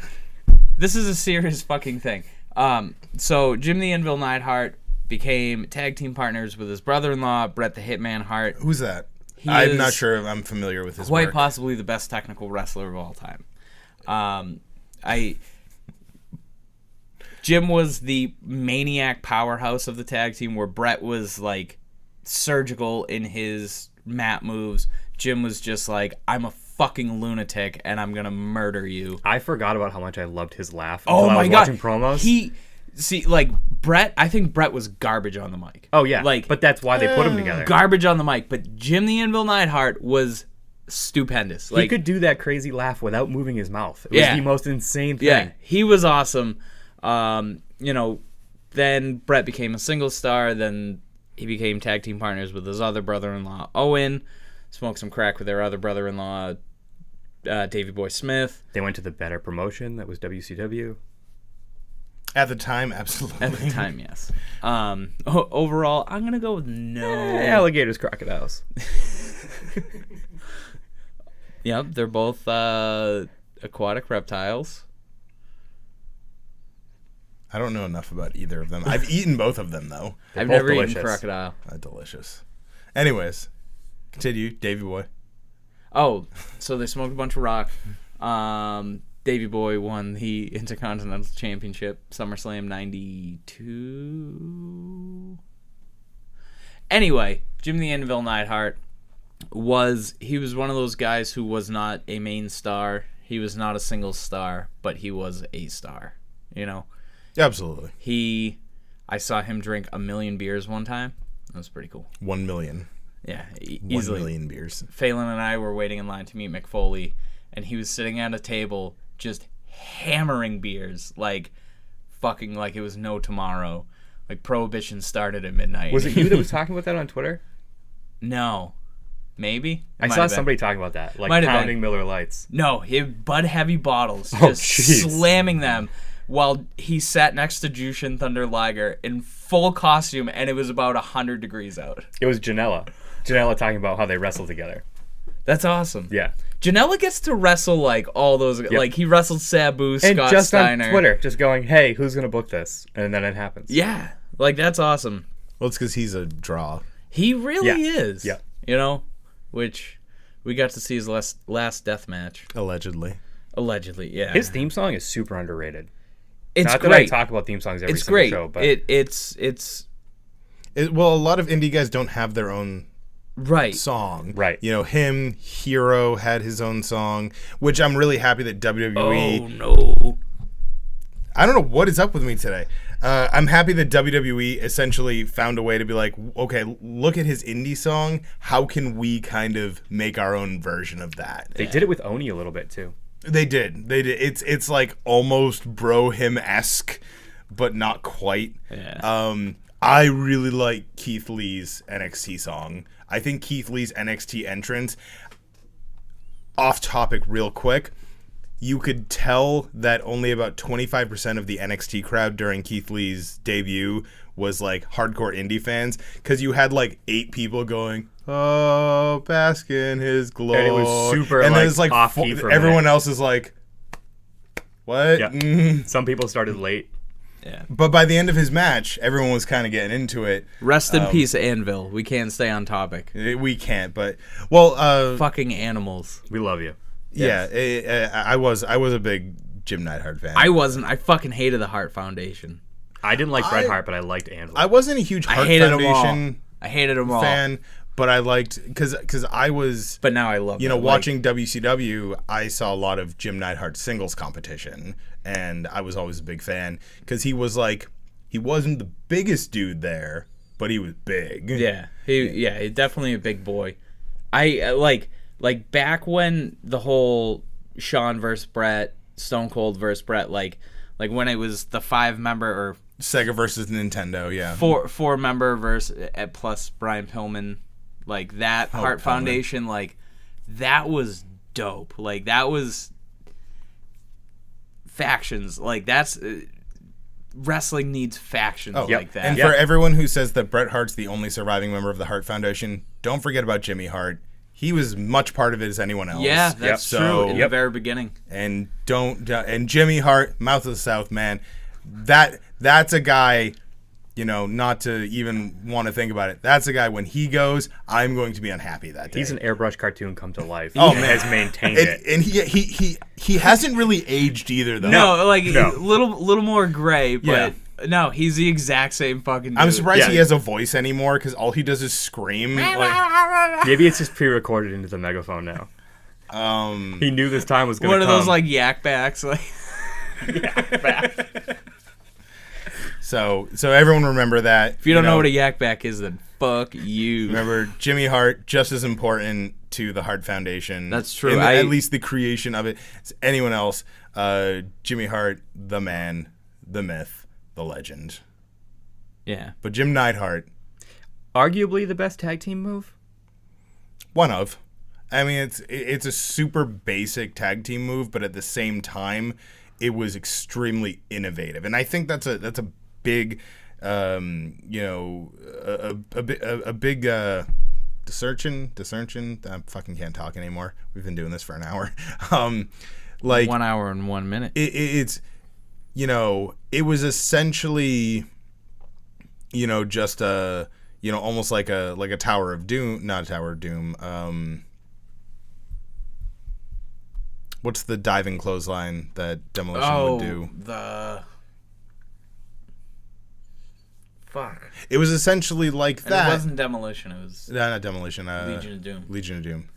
this is a serious fucking thing. So Jim the Anvil Neidhart became tag team partners with his brother-in-law, Bret the Hitman Hart. Who's that? He I'm is not sure if I'm familiar with his quite work. possibly the best technical wrestler of all time. Jim was the maniac powerhouse of the tag team, where Bret was like surgical in his mat moves. Jim was just like, I'm a fucking lunatic and I'm gonna murder you. I forgot about how much I loved his laugh Oh until I my was god! watching promos. Bret. I think Bret was garbage on the mic. Oh yeah, like but that's why they put them together. garbage on the mic. But Jim the Anvil Neidhart was stupendous. He could do that crazy laugh without moving his mouth. It was Yeah. the most insane thing. Yeah, he was awesome. Then Bret became a single star. Then he became tag team partners with his other brother-in-law, Owen. Smoked some crack with their other brother-in-law, Davey Boy Smith. They went to the better promotion that was WCW. At the time, absolutely. At the time, yes. Overall, I'm going to go with no. Alligators, crocodiles. Yep, they're both aquatic reptiles. I don't know enough about either of them. I've eaten both of them, though. I've both never delicious. eaten crocodile. Delicious. Anyways, continue, Davey Boy. Oh, so they smoked a bunch of rock. Davey Boy won the Intercontinental Championship, SummerSlam 92. Anyway, Jim the Anvil Neidhart was one of those guys who was not a main star. He was not a single star, but he was a star, you know? Absolutely. I saw him drink 1 million beers one time. That was pretty cool. 1 million. Yeah, 1 easily. million beers. Phelan and I were waiting in line to meet McFoley, and he was sitting at a table just hammering beers, like fucking like it was no tomorrow. Like Prohibition started at midnight. Was it you that was talking about that on Twitter? No. Maybe? I saw somebody talking about that, like Might have pounding been. Miller Lights. No, he had Bud Heavy bottles, Oh, just jeez. slamming them while he sat next to Jushin Thunder Liger in full costume, and it was about 100 degrees out. It was Janela. Janela talking about how they wrestle together. That's awesome. Yeah. Janela gets to wrestle like all those, like he wrestled Sabu, And Scott just Steiner. on Twitter, just going, hey, who's going to book this? And then it happens. Yeah, like that's awesome. Well, it's because he's a draw. He really is. Yeah. You know, which we got to see his last death match. Allegedly. Allegedly, yeah. His theme song is super underrated. It's Not great. that I talk about theme songs every It's single great. show, but It's Well, a lot of indie guys don't have their own right. song. Right. You know, Hero had his own song, which I'm really happy that WWE... Oh no. I don't know what is up with me today. I'm happy that WWE essentially found a way to be like, okay, look at his indie song. How can we kind of make our own version of that? they did it with Oni a little bit, too. They did. It's like almost bro him-esque, but not quite. Yeah. I really like Keith Lee's NXT song. I think Keith Lee's NXT entrance, off topic real quick, you could tell that only about 25% of the NXT crowd during Keith Lee's debut was like hardcore indie fans, because you had like 8 people going, "Oh, bask in his glory," And it was super, and like, then it's like off-key for a everyone minute. else is like, "What?" Yeah. Some people started late. Yeah. But by the end of his match, everyone was kind of getting into it. Rest in peace, Anvil. We can't stay on topic. We can't, but well, Fucking animals. We love you. yeah, I was a big Jim Neidhart fan. I wasn't. I fucking hated the Hart Foundation. I didn't like Bret Hart, but I liked Anvil. I wasn't a huge I Hart hated them all. Foundation I hated them all. fan, but I liked because I was But now I love them. watching WCW. I saw a lot of Jim Neidhart singles competition, and I was always a big fan because he wasn't the biggest dude there, but he was big. Yeah, he's definitely a big boy. I like back when the whole Shawn versus Brett, Stone Cold versus Brett, like when it was the 5-member or Sega versus Nintendo, yeah. 4-member versus plus Brian Pillman, like that Hart Pillman. Foundation, like that was dope. Like that was factions. Like that's wrestling needs factions like that. And for everyone who says that Bret Hart's the only surviving member of the Hart Foundation, don't forget about Jimmy Hart. He was much part of it as anyone else. Yeah, that's true. In the So, very beginning. and Jimmy Hart, Mouth of the South, man, that's a guy, not to even want to think about it. That's a guy, when he goes, I'm going to be unhappy that day. He's an airbrush cartoon come to life. Oh, He man. has maintained it. and he hasn't really aged either, though. No, like No. little more gray, but Yeah. no, he's the exact same fucking dude. I'm surprised Yeah. he has a voice anymore, because all he does is scream. Like, Maybe it's just pre-recorded into the megaphone now. He knew this time was going to One come. of those like yak backs, like so everyone remember that. if you don't know what a yak back is, then fuck you. Remember, Jimmy Hart, just as important to the Hart Foundation. That's true. In at least the creation of it. As anyone else, Jimmy Hart, the man, the myth, the legend. Yeah. But Jim Neidhart, Arguably the best tag team move. one of. I mean, it's a super basic tag team move, but at the same time, it was extremely innovative, and I think that's a big, a big discerntion. I fucking can't talk anymore. We've been doing this for an hour. Like 1 hour and 1 minute. it's, it was essentially, just a, almost like a Tower of Doom, not a Tower of Doom. What's the diving clothesline that Demolition would do? The fuck. It was essentially like And that. it wasn't Demolition. It was No, not Demolition. Legion of Doom. Legion of Doom.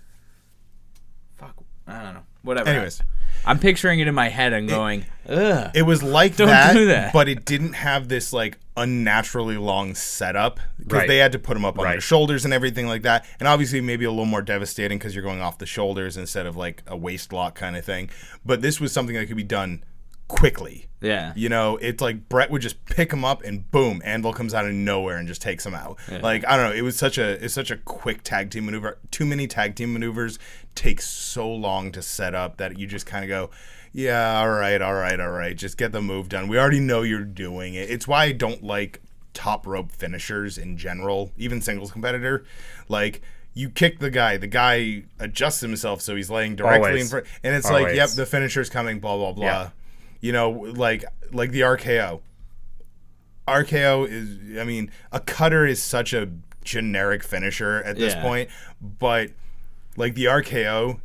Fuck. I don't know. Whatever. Anyways, I'm picturing it in my head and going, ugh. it was like Don't that, do that. but it didn't have this like unnaturally long setup because Right. they had to put them up on their Right. shoulders and everything like that. And obviously, maybe a little more devastating because you're going off the shoulders instead of like a waist lock kind of thing. But this was something that could be done quickly. Yeah. You know, it's like Brett would just pick him up and boom, Anvil comes out of nowhere and just takes him out. Yeah. Like, I don't know, it's such a quick tag team maneuver. Too many tag team maneuvers take so long to set up that you just kind of go, yeah, all right, just get the move done. We already know you're doing it. It's why I don't like top rope finishers in general, even singles competitor. Like, you kick the guy adjusts himself so he's laying directly in front, and it's like, yep, the finisher's coming, blah blah blah. Yeah. You know, like the RKO. RKO is, I mean, a cutter is such a generic finisher at this point, but like the RKO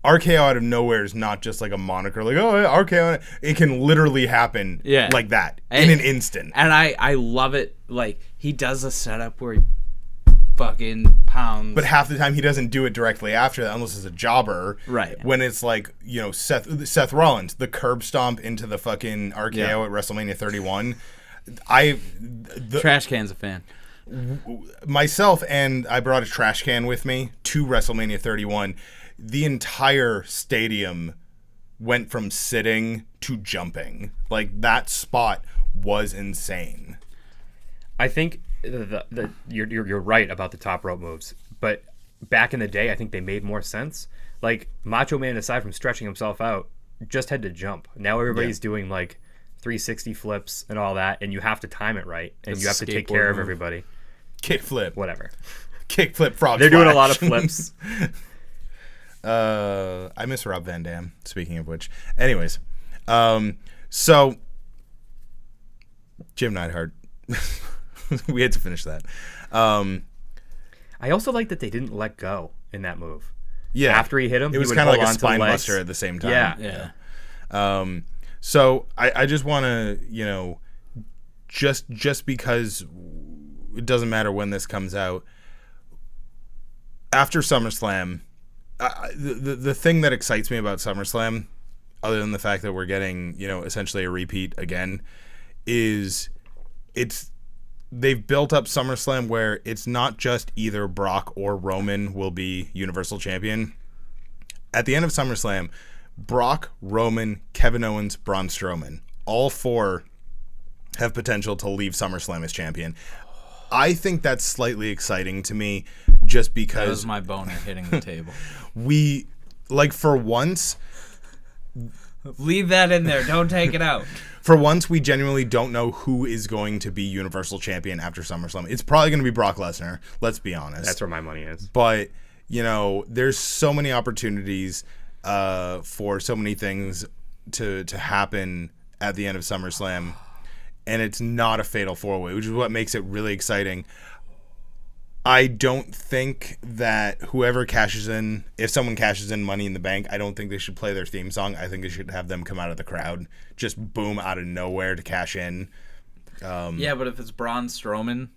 out of nowhere is not just like a moniker, like, oh, RKO. It can literally happen like that in an instant. And I love it. Like, he does a setup where he fucking pounds. But half the time he doesn't do it directly after that unless it's a jobber. Right. When it's like, you know, Seth Rollins, the curb stomp into the fucking RKO at WrestleMania 31. Trash Can's a fan. Myself, and I brought a trash can with me to WrestleMania 31. The entire stadium went from sitting to jumping. Like, that spot was insane. I think you're right about the top rope moves, but back in the day, I think they made more sense. Like, Macho Man, aside from stretching himself out, just had to jump. Now everybody's doing like 360 flips and all that, and you have to time it right, and you have to take care of everybody. Kick flip, whatever. Kick flip, frog. They're doing a lot of flips. I miss Rob Van Dam. Speaking of which, anyways, so Jim Neidhart. We had to finish that. I also like that they didn't let go in that move. Yeah, after he hit him, it was kind of like a spine buster at the same time. Yeah. So I just want to, you know, just because it doesn't matter when this comes out, after SummerSlam, the thing that excites me about SummerSlam, other than the fact that we're getting, you know, essentially a repeat again, is they've built up SummerSlam where it's not just either Brock or Roman will be Universal Champion. At the end of SummerSlam, Brock, Roman, Kevin Owens, Braun Strowman, all four have potential to leave SummerSlam as champion. I think that's slightly exciting to me just because... That was my boner hitting the table. We, like, for once... Leave that in there. Don't take it out. For once, we genuinely don't know who is going to be Universal Champion after SummerSlam. It's probably going to be Brock Lesnar, let's be honest. That's where my money is. But, you know, there's so many opportunities for so many things to happen at the end of SummerSlam, and it's not a fatal four-way, which is what makes it really exciting. I don't think that whoever cashes in, if someone cashes in Money in the Bank, I don't think they should play their theme song. I think they should have them come out of the crowd, just boom out of nowhere to cash in. Yeah, but if it's Braun Strowman...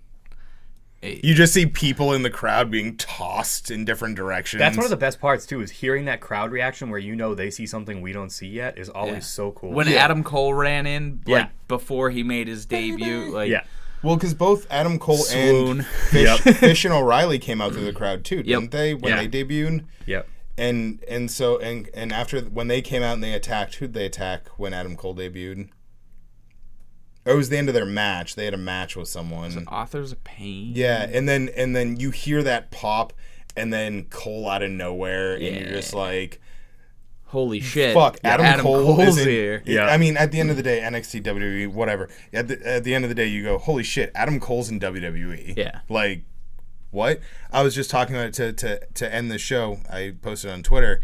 You just see people in the crowd being tossed in different directions. That's one of the best parts, too, is hearing that crowd reaction where you know they see something we don't see yet is always so cool. When Adam Cole ran in, like, before he made his debut, like... Yeah. Well, because both Adam Cole and Fish and O'Reilly came out through the crowd too, didn't they? When they debuted. Yep. And so after when they came out and they attacked, who'd they attack when Adam Cole debuted? It was the end of their match. They had a match with someone. Was it Authors of Pain? Yeah, and then you hear that pop, and then Cole out of nowhere, and you're just like, holy shit! Fuck, Adam Cole Cole's is here. Yeah, I mean, at the end of the day, NXT, WWE, whatever. At the end of the day, you go, holy shit, Adam Cole's in WWE. Yeah, like, what? I was just talking about it to end the show. I posted on Twitter.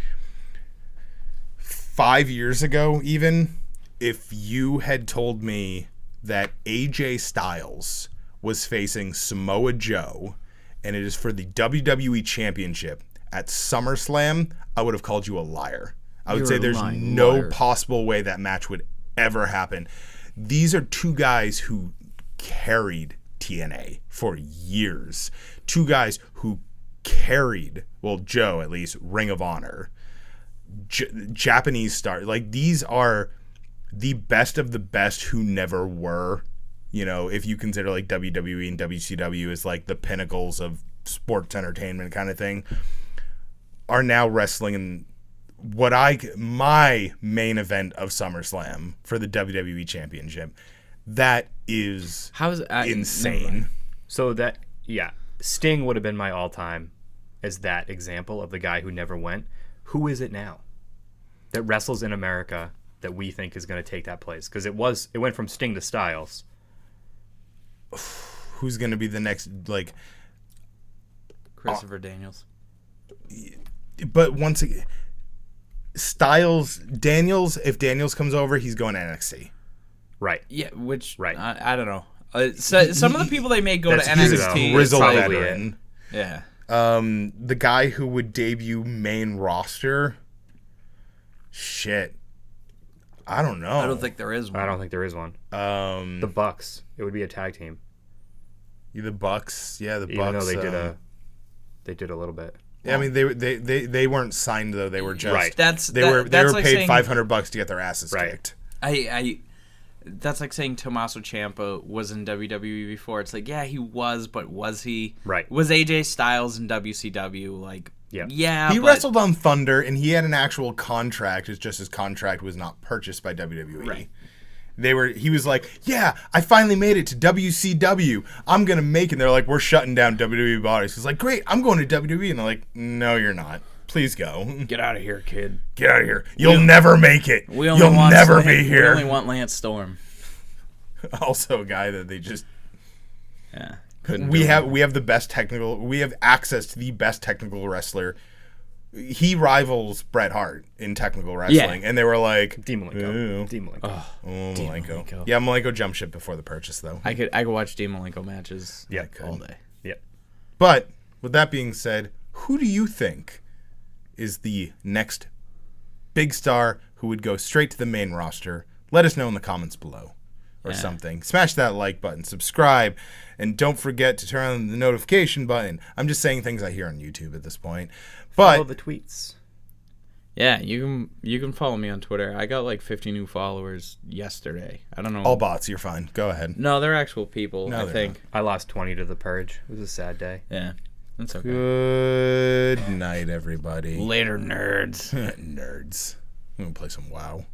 5 years ago, even if you had told me that AJ Styles was facing Samoa Joe, and it is for the WWE Championship at SummerSlam, I would have called you a liar. I would say there's no possible way that match would ever happen. These are two guys who carried TNA for years. Two guys who carried, well, Joe at least, Ring of Honor. Japanese stars. Like, these are the best of the best who never were. You know, if you consider like WWE and WCW as like the pinnacles of sports entertainment kind of thing, are now wrestling in my main event of SummerSlam for the WWE Championship. That is How's insane. So Sting would have been my all-time as that example of the guy who never went. Who is it now that wrestles in America that we think is going to take that place? Because it went from Sting to Styles. Who's going to be the next, like... Christopher Daniels. But once again, Daniels, if Daniels comes over, he's going to NXT. Right. Yeah, which Right. I don't know. Some of the people they may go to That's true, NXT. though. Grizzled probably veteran. Yeah. The guy who would debut main roster. Shit. I don't know. I don't think there is one. I don't think there is one. The Bucks. It would be a tag team. The Bucks. Yeah, the Even Bucks. though they did a little bit. Yeah, I mean they weren't signed though. They were just Right. They were like paid saying, $500 to get their asses Right. kicked. That's like saying Tommaso Ciampa was in WWE before. It's like, yeah, he was, but was he? Right. Was AJ Styles in WCW? Like, yeah. He but, wrestled on Thunder, and he had an actual contract. It's just his contract was not purchased by WWE. Right. He was like, yeah, I finally made it to WCW. I'm going to make it. And they're like, we're shutting down WWE bodies. He's like, great, I'm going to WWE. And they're like, no, you're not. Please go. Get out of here, kid. Get out of here. You'll never make it. You'll never be here. We only want Lance Storm. Also a guy that they just... Yeah. We have the best technical... We have access to the best technical wrestler. He rivals Bret Hart in technical wrestling. Yeah. And they were like... Dean Malenko. Malenko. Yeah, Malenko jumped ship before the purchase, though. I could watch Dean Malenko matches all day. Yeah. But, with that being said, who do you think is the next big star who would go straight to the main roster? Let us know in the comments below or something. Smash that like button, subscribe, and don't forget to turn on the notification button. I'm just saying things I hear on YouTube at this point. But Follow the tweets. Yeah, you can follow me on Twitter. I got like 50 new followers yesterday. I don't know. all bots, you're fine. Go ahead. No, they're actual people, No, I they're think. I lost 20 to the Purge. It was a sad day. Yeah, that's okay. Good night, everybody. Later, nerds. Nerds. I'm going to play some WoW.